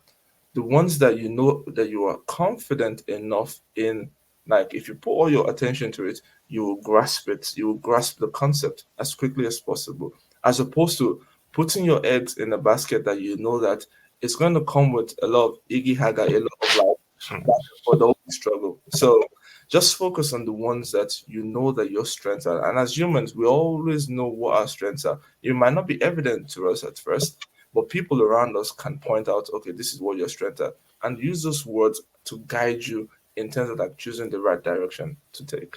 the ones that you know that you are confident enough in. Like if you put all your attention to it, you will grasp it, you will grasp the concept as quickly as possible, as opposed to putting your eggs in a basket that you know that it's going to come with a lot of iggy haga, a lot of like back and forth, always struggle. So just focus on the ones that you know that your strengths are. And as humans, we always know what our strengths are. It might not be evident to us at first, but people around us can point out, okay, this is what your strengths are, and use those words to guide you in terms of like choosing the right direction to take.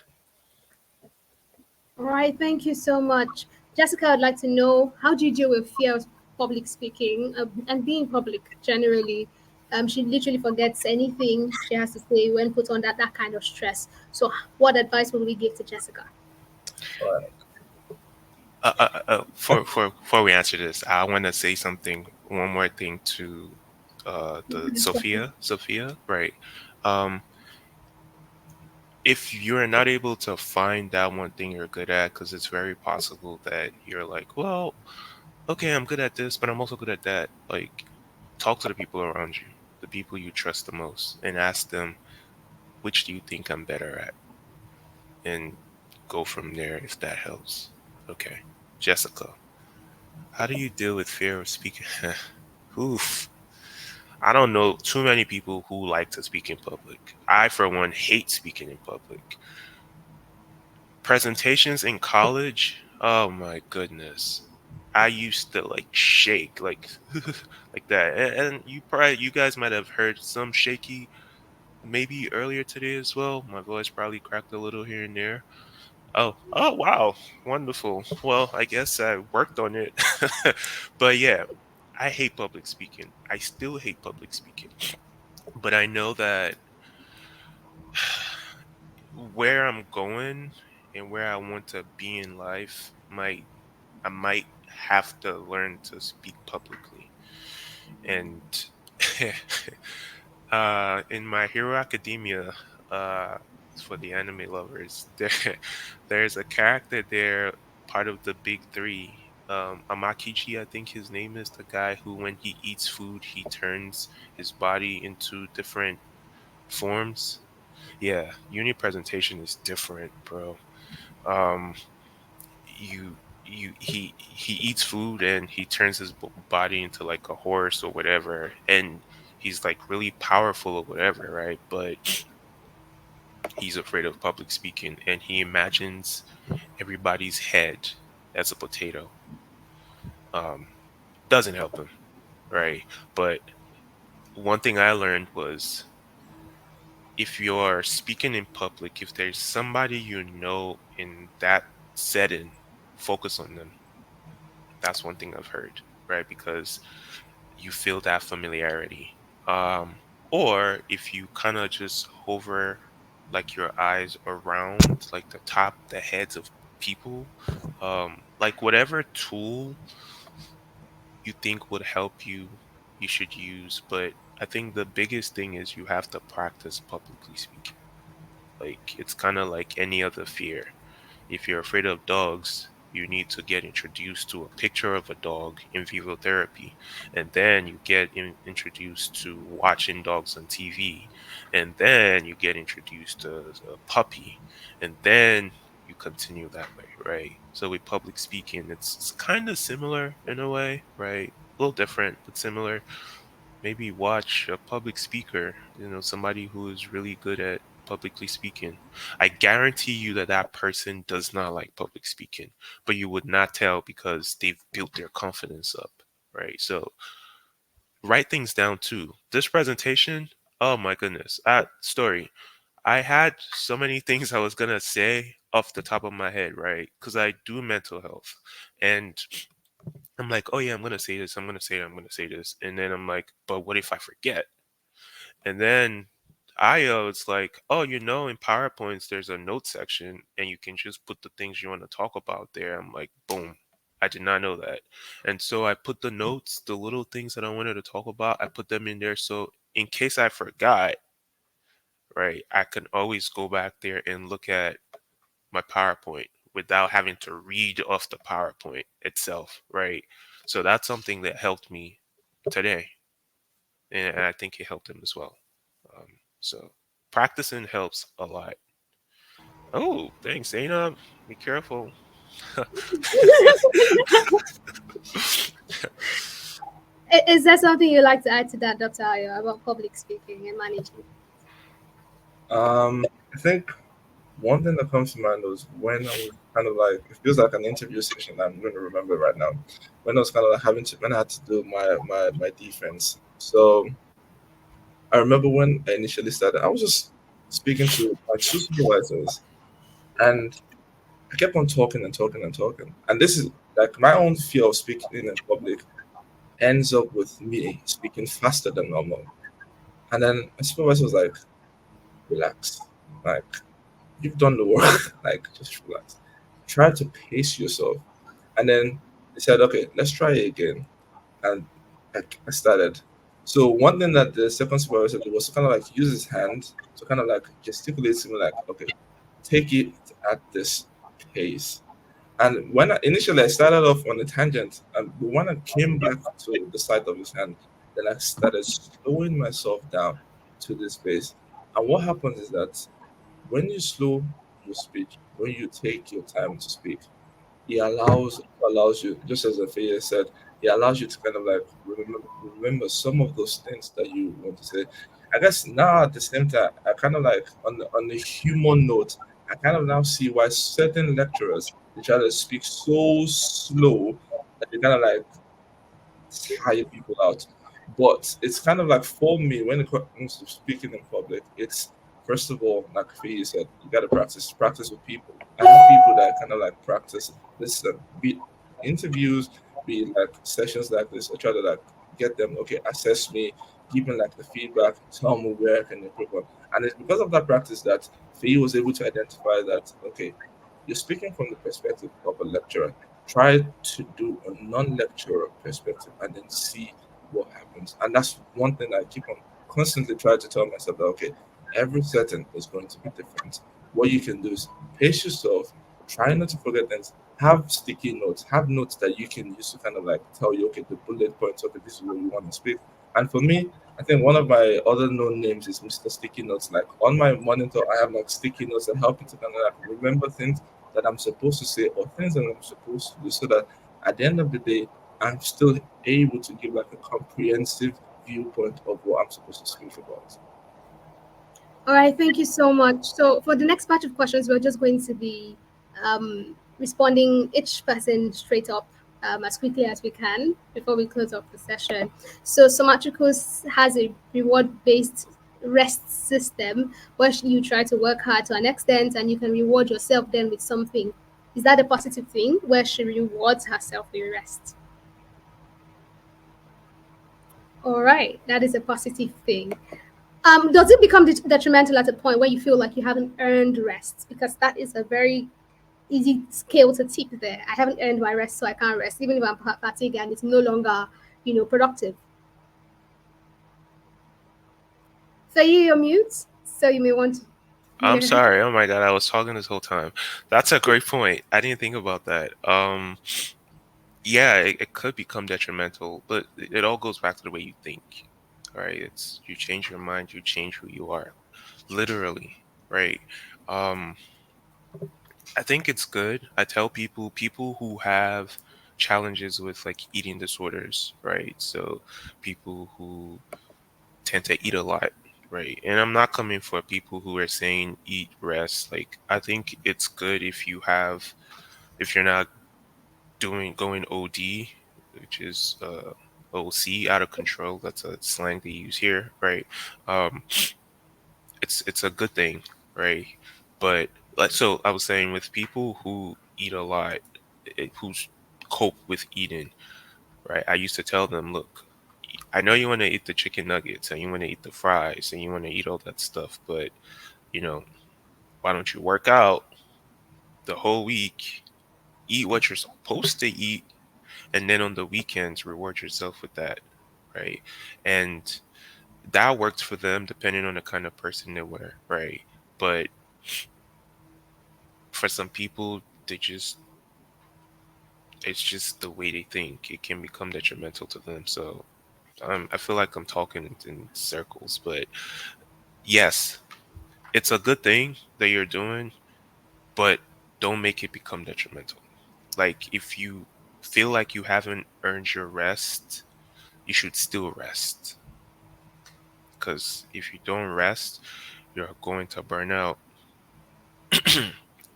All right, thank you so much. Jessica, I'd like to know, how do you deal with fear of public speaking and being public generally? She literally forgets anything she has to say when put on that kind of stress. So, what advice would we give to Jessica? All right. For before we answer this, I want to say something. One more thing to the Sophia, right? Um, if you're not able to find that one thing you're good at, because it's very possible that you're like, well, okay, I'm good at this, but I'm also good at that. Like, talk to the people around you, the people you trust the most, and ask them, which do you think I'm better at? And go from there if that helps. Okay. Jessica, how do you deal with fear of speaking? Oof. I don't know too many people who like to speak in public. I, for one, hate speaking in public. Presentations in college, oh my goodness. I used to like shake like like that. And you guys might have heard some shaky maybe earlier today as well. My voice probably cracked a little here and there. Oh wow. Wonderful. Well, I guess I worked on it. But yeah, I hate public speaking. I still hate public speaking. But I know that where I'm going and where I want to be in life I might have to learn to speak publicly. And in My Hero Academia, uh, for the anime lovers, there's a character there, part of the big three. Amakichi, I think his name is, the guy who, when he eats food, he turns his body into different forms. Yeah, uni presentation is different, bro. Um, he eats food and he turns his body into like a horse or whatever, and he's like really powerful or whatever, right? But he's afraid of public speaking, and he imagines everybody's head as a potato. Um, doesn't help him, right? But one thing I learned was, if you're speaking in public, if there's somebody you know in that setting, focus on them. That's one thing I've heard, right? Because you feel that familiarity. Or if you kind of just hover like your eyes around like the heads of people, like whatever tool you think would help you, you should use. But I think the biggest thing is you have to practice publicly speaking. Like, it's kind of like any other fear. If you're afraid of dogs, you need to get introduced to a picture of a dog in vivo therapy. And then you get introduced to watching dogs on TV. And then you get introduced to a puppy. And then you continue that way, right? So with public speaking, it's kind of similar in a way, right? A little different, but similar. Maybe watch a public speaker, somebody who is really good at publicly speaking. I guarantee you that that person does not like public speaking, but you would not tell because they've built their confidence up, right? So write things down too. This presentation, oh my goodness, story. I had so many things I was gonna say off the top of my head, right? Because I do mental health, and I'm like, oh yeah, I'm gonna say this, I'm gonna say it, I'm gonna say this, and then I'm like, but what if I forget? And then it's like, oh, in PowerPoints, there's a note section and you can just put the things you want to talk about there. I'm like, boom. I did not know that. And so I put the notes, the little things that I wanted to talk about, I put them in there. So in case I forgot, right, I can always go back there and look at my PowerPoint without having to read off the PowerPoint itself, right? So that's something that helped me today. And I think it helped him as well. So practicing helps a lot. Oh, thanks, Zainab. Be careful. Is there something you'd like to add to that, Dr. Ayo, about public speaking and managing? I think one thing that comes to mind was when I was kind of like, it feels like an interview session. I'm going to remember right now. When I was kind of like when I had to do my defense. So I remember when I initially started, I was just speaking to my two supervisors, and I kept on talking and talking and talking. And this is like my own fear of speaking in public ends up with me speaking faster than normal. And then my supervisor was like, relax. Like, you've done the work. Like, just relax. Try to pace yourself. And then they said, okay, let's try it again. And I started. So one thing that the second supervisor did was to kind of like use his hand to kind of like gesticulate to me like, okay, take it at this pace. And when initially I started off on a tangent, but when I came back to the side of his hand, then I started slowing myself down to this pace. And what happens is that when you slow your speech, when you take your time to speak, he allows you, just as Afia said, he allows you to kind of like remember some of those things that you want to say. I guess now at the same time, I kind of like on the human note, I kind of now see why certain lecturers they try to speak so slow that they kind of like tire people out. But it's kind of like for me when it comes to speaking in public, it's first of all, like Faye said, you gotta practice with people. I have people that kind of like practice listen, be it interviews, be it like sessions like this. I try to like get them, okay, assess me, give me like the feedback, tell me where I can improve on. And it's because of that practice that Faye was able to identify that, okay, you're speaking from the perspective of a lecturer. Try to do a non-lecturer perspective and then see what happens. And that's one thing I keep on constantly trying to tell myself that okay, every setting is going to be different. What you can do is pace yourself, try not to forget things, have sticky notes, have notes that you can use to kind of like tell you, okay, the bullet points, okay, this is what you want to speak. And for me, I think one of my other known names is Mr. Sticky Notes. Like on my monitor, I have like sticky notes that help me to kind of like remember things that I'm supposed to say or things that I'm supposed to do so that at the end of the day, I'm still able to give like a comprehensive viewpoint of what I'm supposed to speak about. All right, thank you so much. So for the next batch of questions, we're just going to be responding each person straight up as quickly as we can before we close off the session. So Somatricus has a reward-based rest system where you try to work hard to an extent and you can reward yourself then with something. Is that a positive thing where she rewards herself with rest? All right, that is a positive thing. Does it become detrimental at a point where you feel like you haven't earned rest? Because that is a very easy scale to tip there. I haven't earned my rest, so I can't rest, even if I'm fatigued and it's no longer, productive. So you're mute, so you may want to. I'm Yeah. sorry. Oh my God, I was talking this whole time. That's a great point. I didn't think about that. Yeah, it could become detrimental, but it all goes back to the way you think. All right, it's you change your mind, you change who you are, literally, right? Um, I think it's good. I tell people who have challenges with like eating disorders, right? So people who tend to eat a lot, right? And I'm not coming for people who are saying eat, rest. Like I think it's good if you're not doing going OD, which is OC, out of control. That's a slang they use here, right? Um, it's a good thing, right? But like so, I was saying with people who eat a lot, who cope with eating, right? I used to tell them, look, I know you want to eat the chicken nuggets and you want to eat the fries and you want to eat all that stuff, but you know, why don't you work out the whole week, eat what you're supposed to eat, and then on the weekends reward yourself with that, right? And that worked for them depending on the kind of person they were, right? But for some people, they just it's just the way they think. It can become detrimental to them. So I feel like I'm talking in circles, but yes, it's a good thing that you're doing, but don't make it become detrimental. Like if you feel like you haven't earned your rest, you should still rest. Because if you don't rest, you're going to burn out.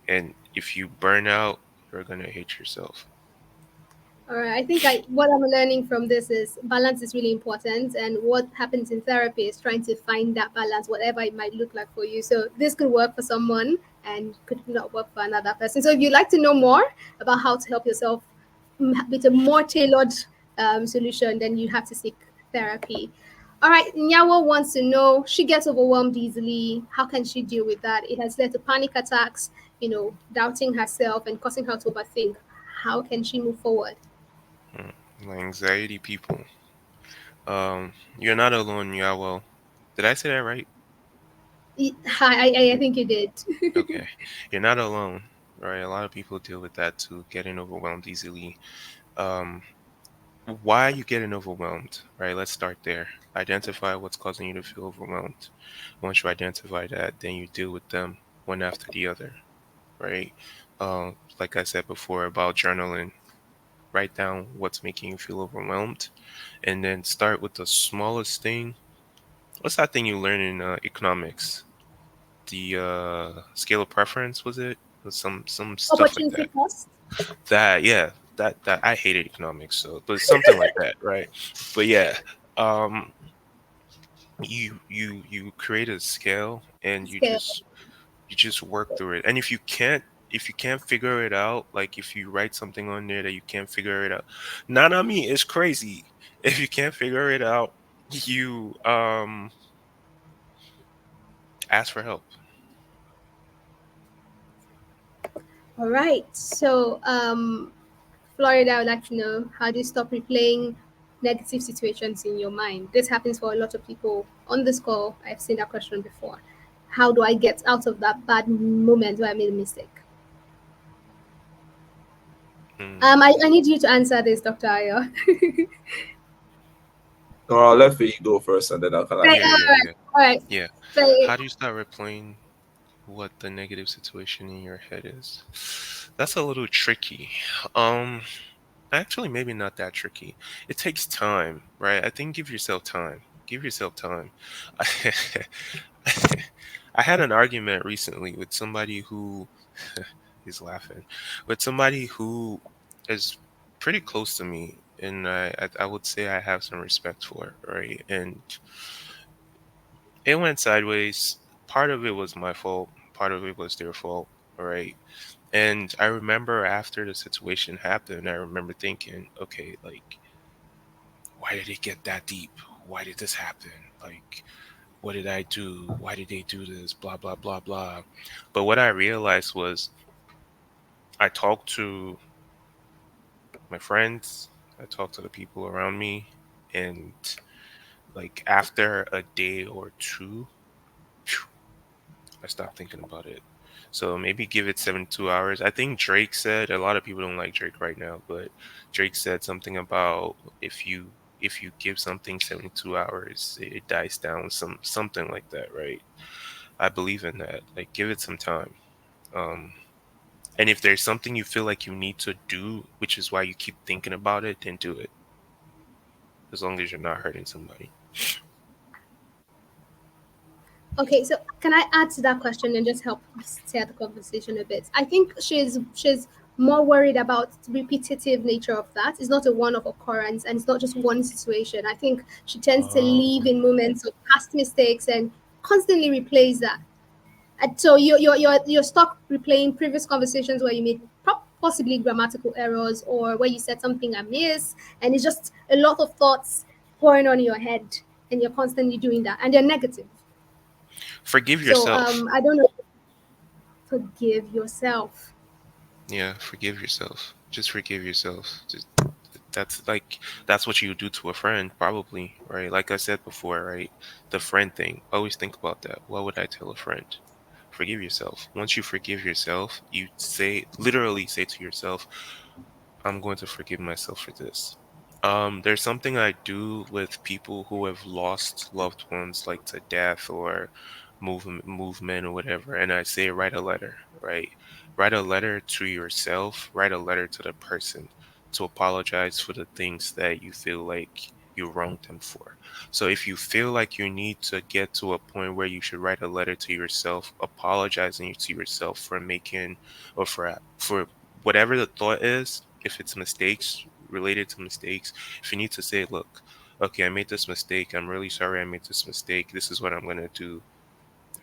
And if you burn out, you're going to hate yourself. All right. I think what I'm learning from this is balance is really important, and what happens in therapy is trying to find that balance, whatever it might look like for you. So this could work for someone and could not work for another person. So if you'd like to know more about how to help yourself with a more tailored solution, then you have to seek therapy. All right, Nyawo wants to know, she gets overwhelmed easily. How can she deal with that? It has led to panic attacks, doubting herself and causing her to overthink. How can she move forward? Anxiety people. You're not alone, yeah. Well, did I say that right? I think you did. Okay. You're not alone, right? A lot of people deal with that too, getting overwhelmed easily. Um, why are you getting overwhelmed, right? Let's start there. Identify what's causing you to feel overwhelmed. Once you identify that, then you deal with them one after the other, right? Like I said before about journaling, write down what's making you feel overwhelmed, and then start with the smallest thing. What's that thing you learn in economics? The scale of preference, was it? Some stuff like Opportunity that. cost. That yeah, that I hated economics, so but something like that, right? But yeah, um, you create a scale and Scale. you just work through it. And if you can't figure it out, like if you write something on there that you can't figure it out, not on me, it's crazy. If you can't figure it out, you ask for help. All right. So, Florida, I would like to know, how do you stop replaying negative situations in your mind? This happens for a lot of people on this call. I've seen that question before. How do I get out of that bad moment where I made a mistake? Mm. I need you to answer this, Dr. Ayo. Or I'll let Faye go first, and then I'll kind of Right, Yeah, hear. all yeah, right, yeah, all right. yeah. So, How do you start replaying what the negative situation in your head is? That's a little tricky. Um, Actually, maybe not that tricky. It takes time, right? I think give yourself time. Give yourself time. I had an argument recently with somebody who is laughing, with somebody who is pretty close to me, and I would say I have some respect for, right? And it went sideways. Part of it was my fault. Part of it was their fault, right? And I remember after the situation happened, I remember thinking, okay, like, why did it get that deep? Why did this happen? Like, what did I do? Why did they do this? Blah, blah, blah, blah. But what I realized was I talked to my friends, I talked to the people around me, and like after a day or two, phew, I stopped thinking about it. So maybe give it 72 hours. I think Drake said, a lot of people don't like Drake right now, but Drake said something about if you give something 72 hours, it dies down, something like that, right? I believe in that. Like give it some time. Um and if there's something you feel like you need to do, which is why you keep thinking about it, then do it. As long as you're not hurting somebody. okay, so can I add to that question and just help steer the conversation a bit? I think she's more worried about the repetitive nature of that. It's not a one-off occurrence, and it's not just one situation. I think she tends to live Oh. in moments of past mistakes and constantly replays that. And so you're stuck replaying previous conversations where you made possibly grammatical errors or where you said something amiss, and it's just a lot of thoughts pouring on your head, and you're constantly doing that, and they're negative. Forgive So yourself. I don't know. Forgive yourself. Yeah, forgive yourself. Just forgive yourself. That's like that's what you would do to a friend, probably, right? Like I said before, right? The friend thing. Always think about that. What would I tell a friend? Forgive yourself. Once you forgive yourself, you literally say to yourself, I'm going to forgive myself for this. There's something I do with people who have lost loved ones, like to death or movement or whatever, and I say write a letter, right? Write a letter to yourself, write a letter to the person to apologize for the things that you feel like you wronged them for. So if you feel like you need to get to a point where you should write a letter to yourself apologizing to yourself for making, or for whatever the thought is, if it's mistakes related to mistakes, if you need to say, look, okay, I made this mistake, I'm really sorry I made this mistake, this is what I'm going to do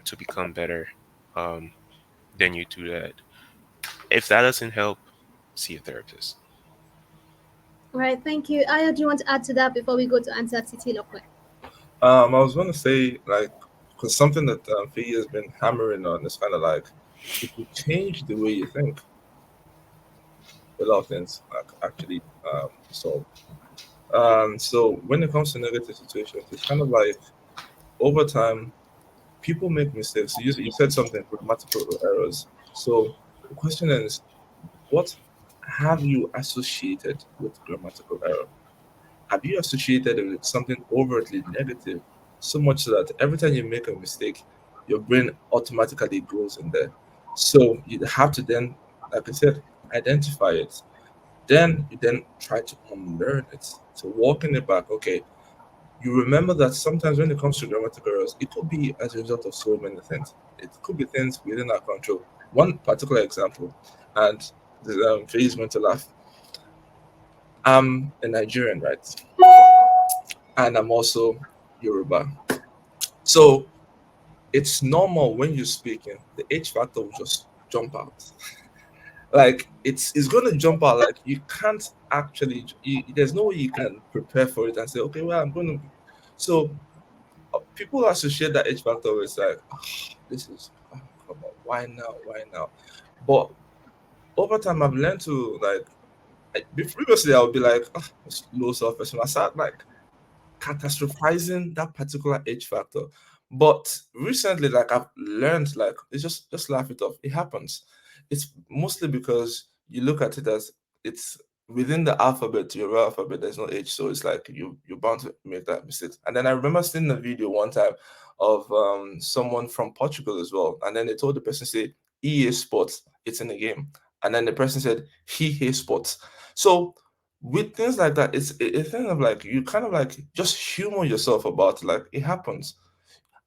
to become better, um, then you do that. If that doesn't help, see a therapist. All right, thank you. Aya, do you want to add to that before we go to answer Titi Lokwe? I was going to say, like, because something that Fee has been hammering on is kind of like, if you change the way you think, a lot of things like actually solve. So when it comes to negative situations, it's kind of like over time, people make mistakes. You said something, grammatical errors. So the question is, what have you associated with grammatical error? Have you associated it with something overtly negative, so much so that every time you make a mistake, your brain automatically goes in there? So you have to then, like I said, identify it. Then you then try to unlearn it. So walking it back, okay, you remember that sometimes when it comes to grammatical errors, it could be as a result of so many things. It could be things within our control. One particular example, and Faye is going to laugh. I'm a Nigerian, right? And I'm also Yoruba. So it's normal when you're speaking, the H factor will just jump out. Like it's going to jump out. Like you can't actually, there's no way you can prepare for it and say, okay, well, I'm going to. So people associate that H factor with like, this is, oh, come on, why now? Why now? But over time, I've learned to like, previously, I would be like, oh, low self esteem. I start like catastrophizing that particular age factor. But recently, like I've learned, like it's just laugh it off. It happens. It's mostly because you look at it as it's within the alphabet, your alphabet. There's no age, so it's like you're bound to make that mistake. And then I remember seeing a video one time of someone from Portugal as well, and then they told the person say EA Sports, it's in the game, and then the person said he hates sports. So with things like that, it's a thing of like you kind of like just humor yourself about it, like it happens.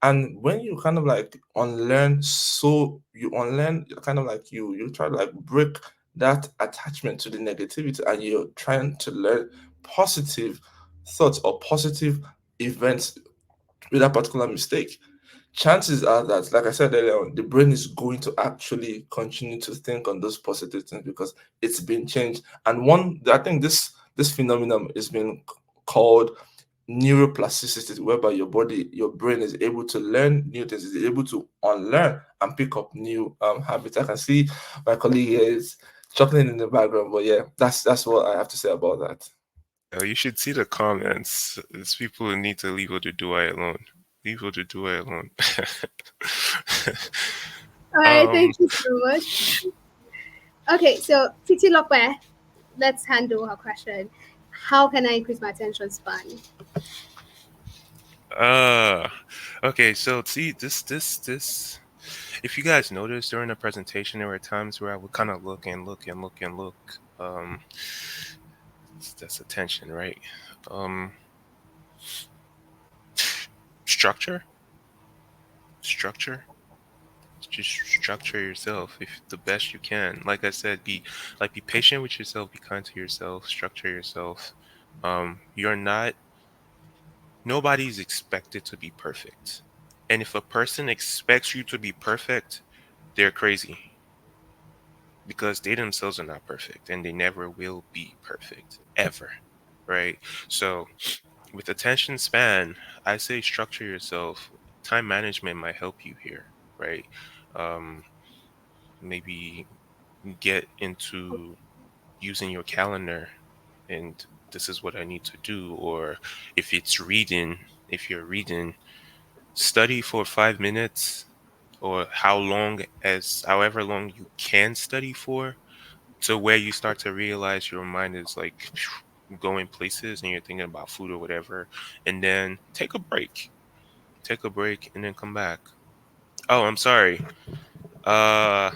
And when you kind of like unlearn, so you unlearn kind of like you try to like break that attachment to the negativity and you're trying to learn positive thoughts or positive events with that particular mistake, chances are that, like I said earlier on, the brain is going to actually continue to think on those positive things because it's been changed. And one, I think this phenomenon is being called neuroplasticity, whereby your body, your brain is able to learn new things, is able to unlearn and pick up new habits. I can see my colleague here is chuckling in the background, but yeah, that's what I have to say about that. You should see the comments. It's people who need to leave Oduduwa alone. Leave Oduduwa alone. All right, um, thank you so much. Okay, so Titi Lokwe, let's handle her question. How can I increase my attention span? uh, okay, so see this. If you guys noticed during the presentation, there were times where I would kind of look and look and look and look. That's attention, right? Um, structure, structure. Just structure yourself if the best you can. Like I said, be patient with yourself, be kind to yourself, structure yourself. You're not Nobody's expected to be perfect. And if a person expects you to be perfect, they're crazy because they themselves are not perfect and they never will be perfect ever. Right? So, with attention span, I say structure yourself. Time management might help you here, right? Um, Maybe get into using your calendar and this is what I need to do. Or if it's reading, if you're reading, study for 5 minutes or however long you can study for, to where you start to realize your mind is like going places and you're thinking about food or whatever. And then take a break and then come back. Oh, I'm sorry. Uh,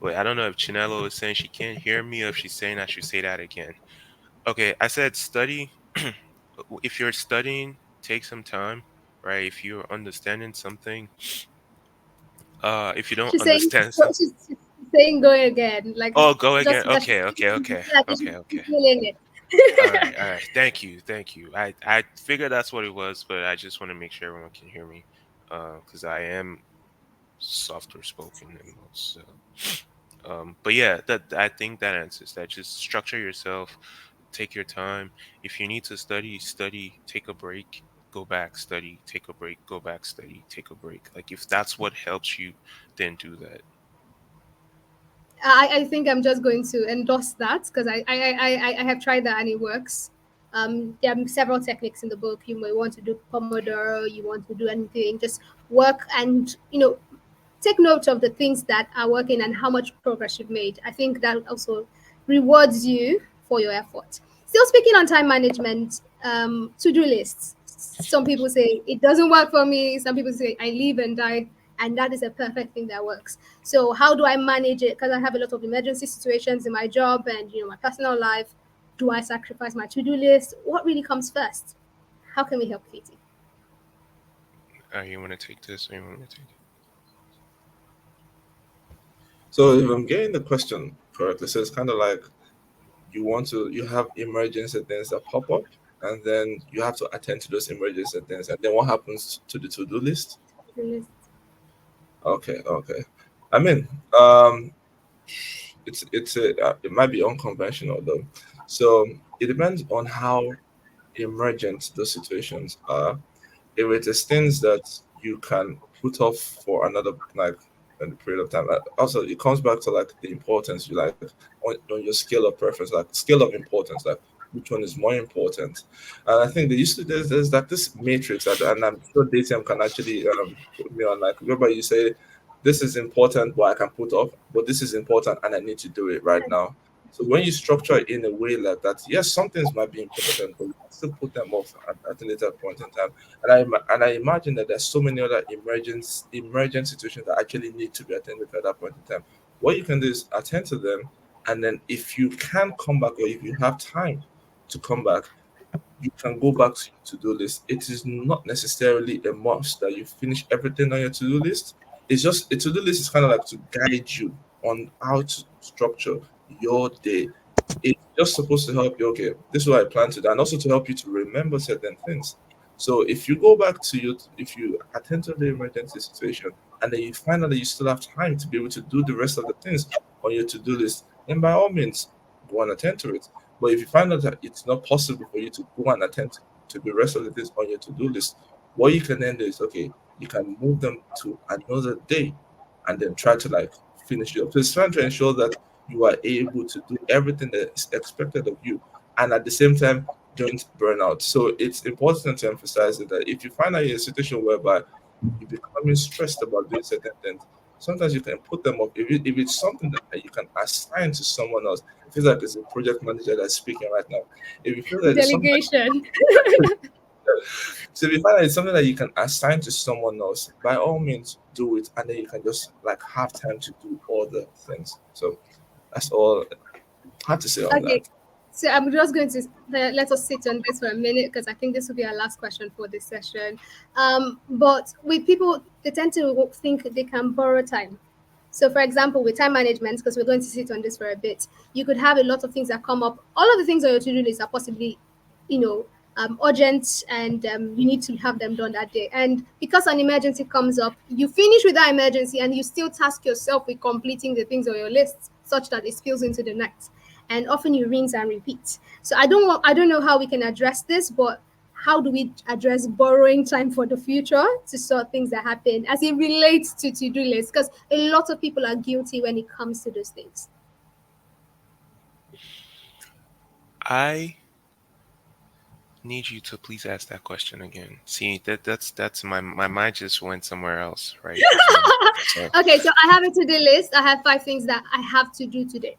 Wait, I don't know if Chinelo is saying she can't hear me or if she's saying I should say that again. Okay, I said study. if you're studying, take some time, right? If you're understanding something, if you don't She's saying understand something, she's saying go again, like oh, go again. just so that Okay, okay, okay, okay, she's okay. feeling it. All right, all right. Thank you, thank you. I figured that's what it was, but I just want to make sure everyone can hear me, because I am softer spoken than most. So, but yeah, that I think that answers that. Just structure yourself, take your time. If you need to study, study. Take a break, go back, study. Take a break, go back, study. Take a break. Like if that's what helps you, then do that. I think I'm just going to endorse that because I have tried that and it works. There are several techniques in the book. You may want to do Pomodoro, you want to do anything, just work and take note of the things that are working and how much progress you've made. I think that also rewards you for your effort. Still speaking on time management, to-do lists. Some people say it doesn't work for me. Some people say I live and die, and that is a perfect thing that works. So how do I manage it? Because I have a lot of emergency situations in my job and my personal life. Do I sacrifice my to-do list? What really comes first? How can we help Katie? You want to take this, or you want me to take it? So if I'm getting the question correctly, so it's kind of like you have emergency things that pop up, and then you have to attend to those emergency things, and then what happens to the to-do list? To-do list. Okay, okay. I mean, um, it might be unconventional though, so it depends on how emergent those situations are. If it is things that you can put off for another like in period of time. Also, it comes back to like the importance you like on your scale of preference, like scale of importance, like which one is more important. And I think they used to there's like this matrix that, and I'm sure DTM can actually put me on like whereby you say this is important, but I can put off, but this is important and I need to do it right now. So when you structure it in a way like that, yes, some things might be important, but you can still put them off at a later point in time. And I imagine that there's so many other emergent situations that actually need to be attended to at that point in time. What you can do is attend to them, and then if you can come back or if you have time to come back, you can go back to your to-do list. It is not necessarily a must that you finish everything on your to-do list. It's just a to-do list is kind of like to guide you on how to structure your day. It's just supposed to help you, okay, this is what I plan to do, and also to help you to remember certain things. So if you go back to if you attend to the emergency situation and then you find out that you still have time to be able to do the rest of the things on your to-do list, then by all means go and attend to it. But if you find out that it's not possible for you to go and attend to the rest of the things on your to-do list, what you can then do is okay, you can move them to another day and then try to like finish it up. So it's trying to ensure that you are able to do everything that is expected of you and at the same time don't burn out. So it's important to emphasize that if you find out you're in a situation whereby you're becoming stressed about doing certain things, sometimes you can put them up. If it's something that you can assign to someone else, it feels like it's a project manager that's speaking right now. If you feel that it's something Delegation. so if you find that it's something that you can assign to someone else, by all means do it, and then you can just like have time to do other things. So that's all I have to say on Okay, that. so I'm just going to let us sit on this for a minute because I think this will be our last question for this session. But with people, they tend to think they can borrow time. So, for example, with time management, because we're going to sit on this for a bit, you could have a lot of things that come up. All of the things on your to-do list are possibly, you know, urgent, and you need to have them done that day. And because an emergency comes up, you finish with that emergency, and you still task yourself with completing the things on your list, such that it spills into the night. And often you rinse and repeat. So I don't know how we can address this, but how do we address borrowing time for the future to sort things that happen as it relates to to-do lists? Because a lot of people are guilty when it comes to those things. I need you to please ask that question again. See, that's my mind just went somewhere else right before. So, Okay, so I have a to-do list. I have 5 things that I have to do today.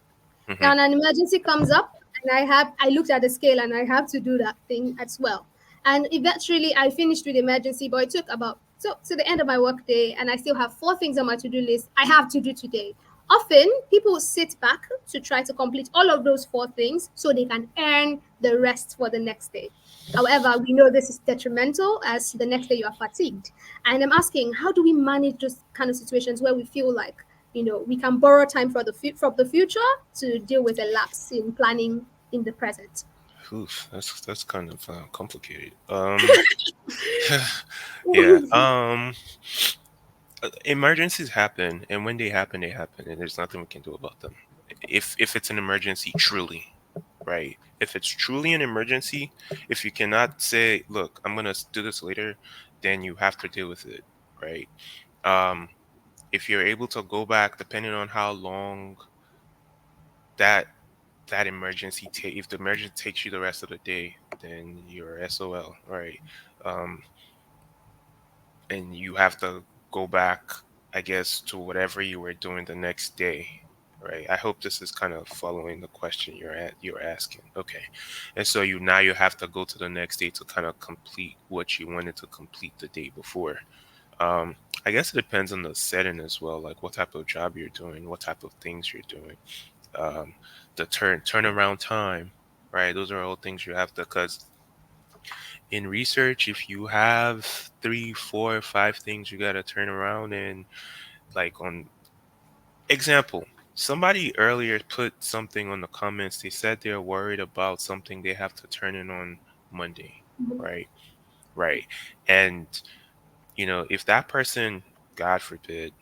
hmm Now an emergency comes up, and I looked at the scale and I have to do that thing as well. And eventually I finished with the emergency, but it took about so to the end of my work day, and I still have 4 things on my to-do list I have to do today. Often, people sit back to try to complete all of those four things so they can earn the rest for the next day. However, we know this is detrimental as the next day you are fatigued. And I'm asking, how do we manage those kind of situations where we feel like, we can borrow time from the future to deal with a lapse in planning in the present? Oof, that's kind of complicated. Yeah. Emergencies happen, and when they happen, and there's nothing we can do about them. If it's an emergency, truly, right? If it's truly an emergency, if you cannot say, "Look, I'm gonna do this later," then you have to deal with it, right? Um, if you're able to go back, depending on how long that that emergency take, if the emergency takes you the rest of the day, then you're SOL, right? Um, and you have to go back, I guess, to whatever you were doing the next day, right? I hope this is kind of following the question you're asking. Okay, and so you have to go to the next day to kind of complete what you wanted to complete the day before. Um, I guess it depends on the setting as well, like what type of job you're doing, what type of things you're doing, um, the turnaround time, right? Those are all things you have to, because in research, if you have three, four, five things you gotta turn around, and like on example, somebody earlier put something on the comments. They said they're worried about something they have to turn in on Monday, right? Right. And if that person, God forbid,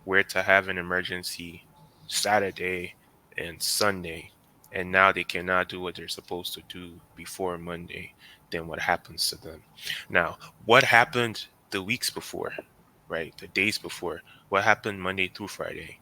were to have an emergency Saturday and Sunday, and now they cannot do what they're supposed to do before Monday, then what happens to them? Now, what happened the weeks before, right? The days before? What happened Monday through Friday?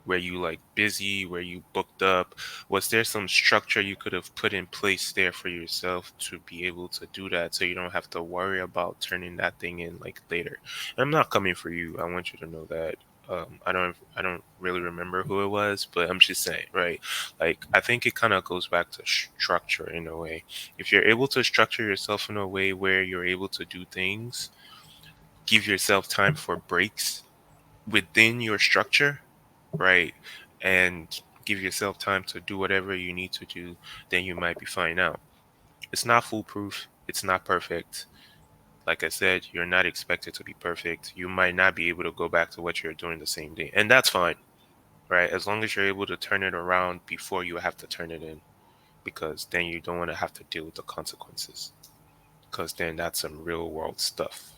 Were you like busy? Were you booked up? Was there some structure you could have put in place there for yourself to be able to do that so you don't have to worry about turning that thing in like later? And I'm not coming for you. I want you to know that. I don't really remember who it was, but I'm just saying, right? Like I think it kind of goes back to structure in a way. If you're able to structure yourself in a way where you're able to do things, give yourself time for breaks within your structure, right? And give yourself time to do whatever you need to do, then you might be fine. Now, it's not foolproof, it's not perfect. Like I said, you're not expected to be perfect. You might not be able to go back to what you're doing the same day, and that's fine, right? As long as you're able to turn it around before you have to turn it in, because then you don't want to have to deal with the consequences, because then that's some real world stuff.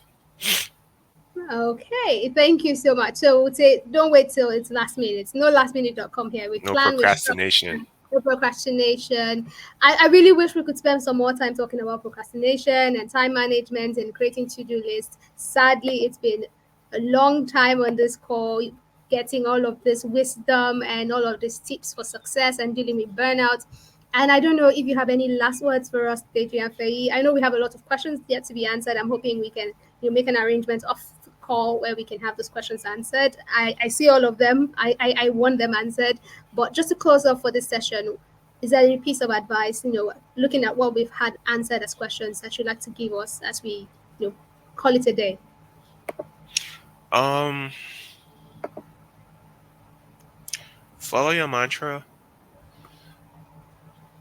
Okay, thank you so much. So we'll say, don't wait till it's last minute. No last minute.com here. We No plan with procrastination. structure, no procrastination. I really wish we could spend some more time talking about procrastination and time management and creating to-do lists. Sadly, it's been a long time on this call, getting all of this wisdom and all of these tips for success and dealing with burnout. And I don't know if you have any last words for us, Deji and Faye. I know we have a lot of questions yet to be answered. I'm hoping we can make an arrangement off call where we can have those questions answered. I see all of them. I want them answered. But just to close off for this session, is there any piece of advice, looking at what we've had answered as questions that you'd like to give us as we, call it a day? Um, Follow your mantra,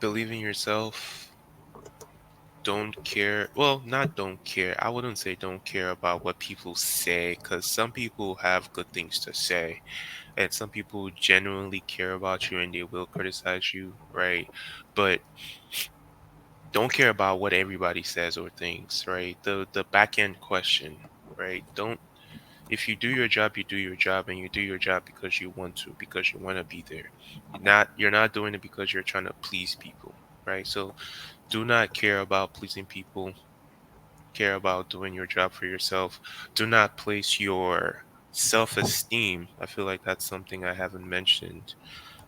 believe in yourself, don't care. Well, not don't care. I wouldn't say don't care about what people say, because some people have good things to say, and some people genuinely care about you and they will criticize you, right? But don't care about what everybody says or thinks, right? The back end question, right? Don't If you do your job, you do your job, and you do your job because you want to be there. You're not doing it because you're trying to please people, right? So do not care about pleasing people. Care about doing your job for yourself. Do not place your self-esteem. I feel like that's something I haven't mentioned.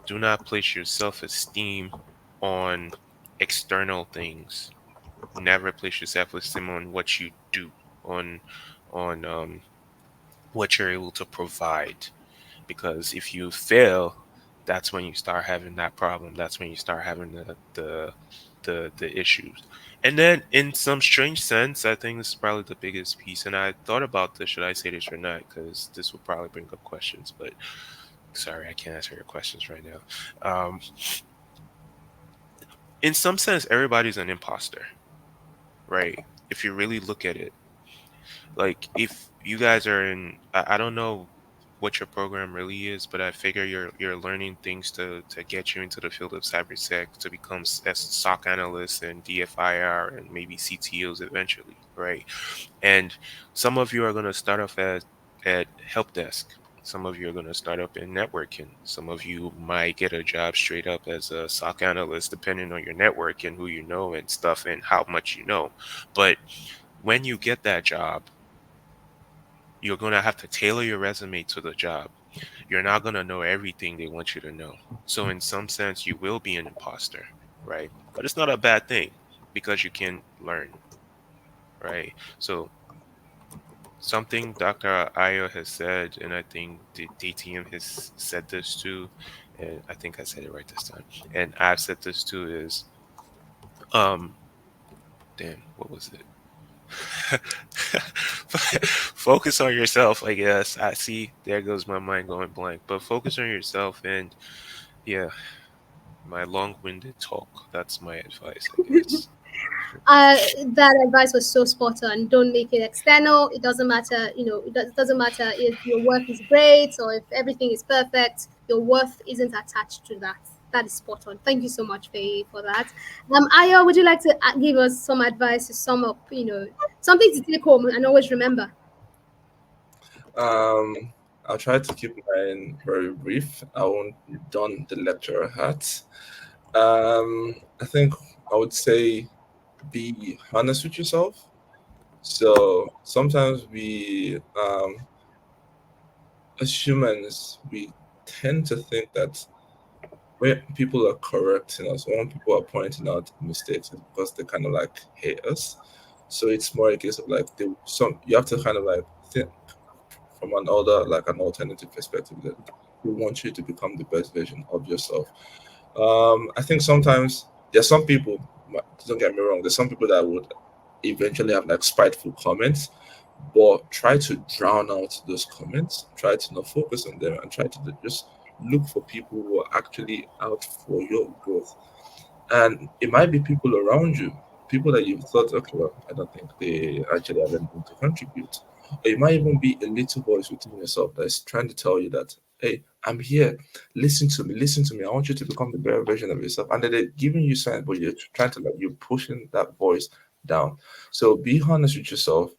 Do not place your self-esteem on external things. Never place your self-esteem on what you do, on what you're able to provide. Because if you fail, that's when you start having that problem. That's when you start having the issues. And then in some strange sense, I think this is probably the biggest piece. And I thought about this, should I say this or not? Because this will probably bring up questions. But Sorry, I can't answer your questions right now. In some sense, everybody's an imposter, right? If you really look at it, like if you guys are in, I don't know what your program really is, but I figure you're learning things to get you into the field of cybersec to become SOC analysts and DFIR and maybe CTOs eventually, right? And some of you are going to start off at help desk. Some of you are going to start up in networking. Some of you might get a job straight up as a SOC analyst, depending on your network and who you know and stuff and how much you know. But when you get that job, you're going to have to tailor your resume to the job. You're not going to know everything they want you to know. So, in some sense, you will be an imposter, right? But it's not a bad thing because you can learn, right? So, something Dr. Ayo has said, and I think the DTM has said this too, and I think I said it right this time, and I've said this too, is um damn, what was it? Focus on yourself, I guess. I see there goes my mind going blank. But focus on yourself and yeah, my long-winded talk. That's my advice, I guess. That advice was so spot on. Don't make it external. It doesn't matter, doesn't matter if your work is great or if everything is perfect. Your worth isn't attached to that. That is spot on. Thank you so much, Faye, for that. Ayo, would you like to give us some advice to sum up, something to take home and always remember? Um, I'll try to keep mine very brief. I won't don the lecturer hat. I think I would say be honest with yourself. So sometimes as humans, we tend to think that when people are correcting us, when people are pointing out mistakes, it's because they kind of like hate us. So it's more a case of like you have to kind of like think from an alternative perspective that we want you to become the best version of yourself. I think sometimes there's some people, don't get me wrong, there's some people that would eventually have like spiteful comments, but try to drown out those comments, try to not focus on them, and try to just look for people who are actually out for your growth. And it might be people around you, people that you've thought, okay, well, I don't think they actually have anything to contribute. Or it might even be a little voice within yourself that's trying to tell you that, hey, I'm here. Listen to me. I want you to become the better version of yourself. And then they're giving you signs, but you're trying to like you're pushing that voice down. So be honest with yourself.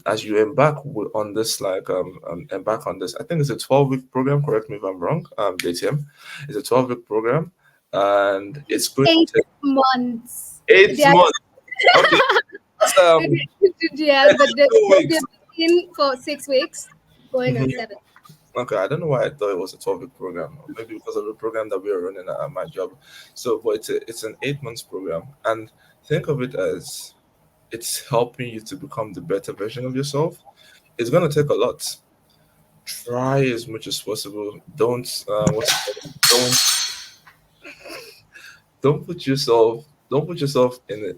As you on this, embark on this. I think it's a 12-week program. Correct me if I'm wrong. DTM, it's a 12-week program, and it's going to Eight take months. 8 months. Okay, that's, Yeah, but two they've weeks. been in for 6 weeks, going on Mhm. 7. Okay, I don't know why I thought it was a 12-week program. Or maybe because of the program that we are running at my job. So, but it's an 8 months program, and think of it as it's helping you to become the better version of yourself. It's gonna take a lot. Try as much as possible. Don't put yourself in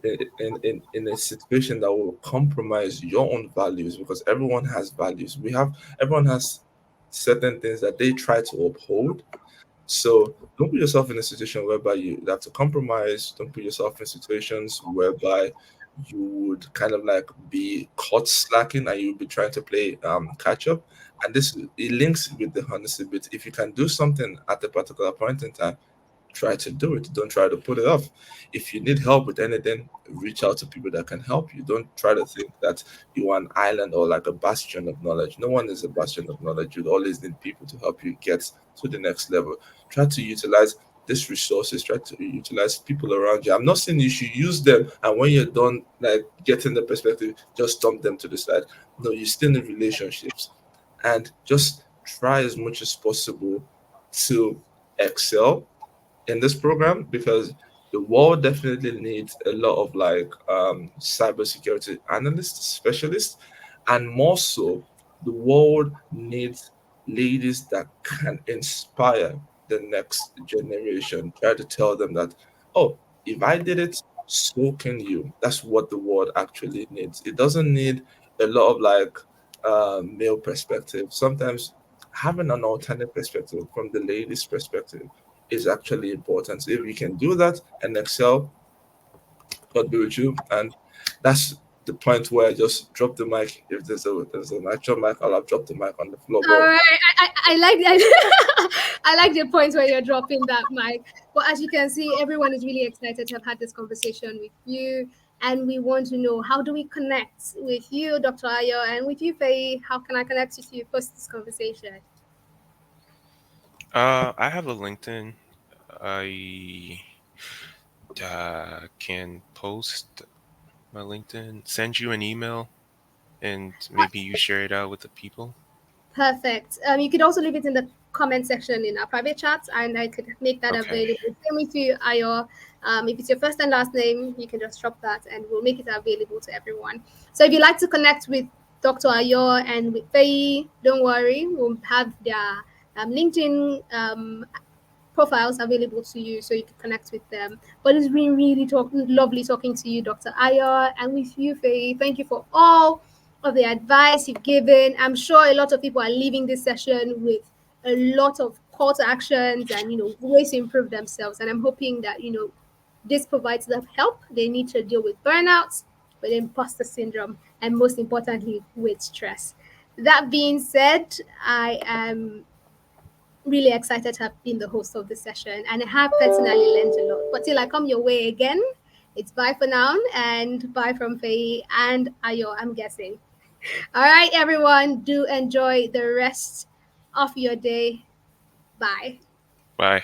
a situation that will compromise your own values, because everyone has values. Everyone has certain things that they try to uphold. So don't put yourself in a situation whereby you have to compromise. Don't put yourself in situations whereby you would kind of like be caught slacking and you'll be trying to play catch up. And this it links with the honesty bit. If you can do something at a particular point in time, try to do it. Don't try to put it off. If you need help with anything, reach out to people that can help you. Don't try to think that you are an island or like a bastion of knowledge. No one is a bastion of knowledge. You always need people to help you get to the next level. Try to utilize these resources, try to utilize people around you. I'm not saying you should use them and when you're done like getting the perspective, just dump them to the side. No, you still need relationships, and just try as much as possible to excel in this program, because the world definitely needs a lot of like cybersecurity analysts, specialists, and more so, the world needs ladies that can inspire the next generation. Try to tell them that, oh, if I did it, so can you. That's what the world actually needs. It doesn't need a lot of like male perspective. Sometimes having an alternate perspective from the lady's perspective is actually important. So if you can do that and excel, God be with you. And that's the point where I just drop the mic. If there's an actual mic, I'll have dropped the mic on the floor. All But right, I like that. I like the points where you're dropping that mic. But as you can see, everyone is really excited to have had this conversation with you, and we want to know, how do we connect with you, Dr. Ayo, and with you, Faye? How can I connect with you post this conversation? I have a LinkedIn. I can post my LinkedIn, send you an email, and maybe you share it out with the people. Perfect. You could also leave it in the comment section in our private chat, and I could make that Okay. available. Same with you, Ayo. If it's your first and last name, you can just drop that, and we'll make it available to everyone. So if you'd like to connect with Dr. Ayo and with Faye, don't worry. We'll have their LinkedIn profiles available to you so you can connect with them. But it's been really lovely talking to you, Dr. Ayer, and with you, Faye. Thank you for all of the advice you've given. I'm sure a lot of people are leaving this session with a lot of call to actions and ways to improve themselves. And I'm hoping that this provides the help they need to deal with burnouts, with imposter syndrome, and most importantly, with stress. That being said, I am really excited to have been the host of this session, and I have personally learned a lot. But till I come your way again, it's bye for now, and bye from Faye and Ayo, I'm guessing. All right, everyone, do enjoy the rest of your day. Bye. Bye.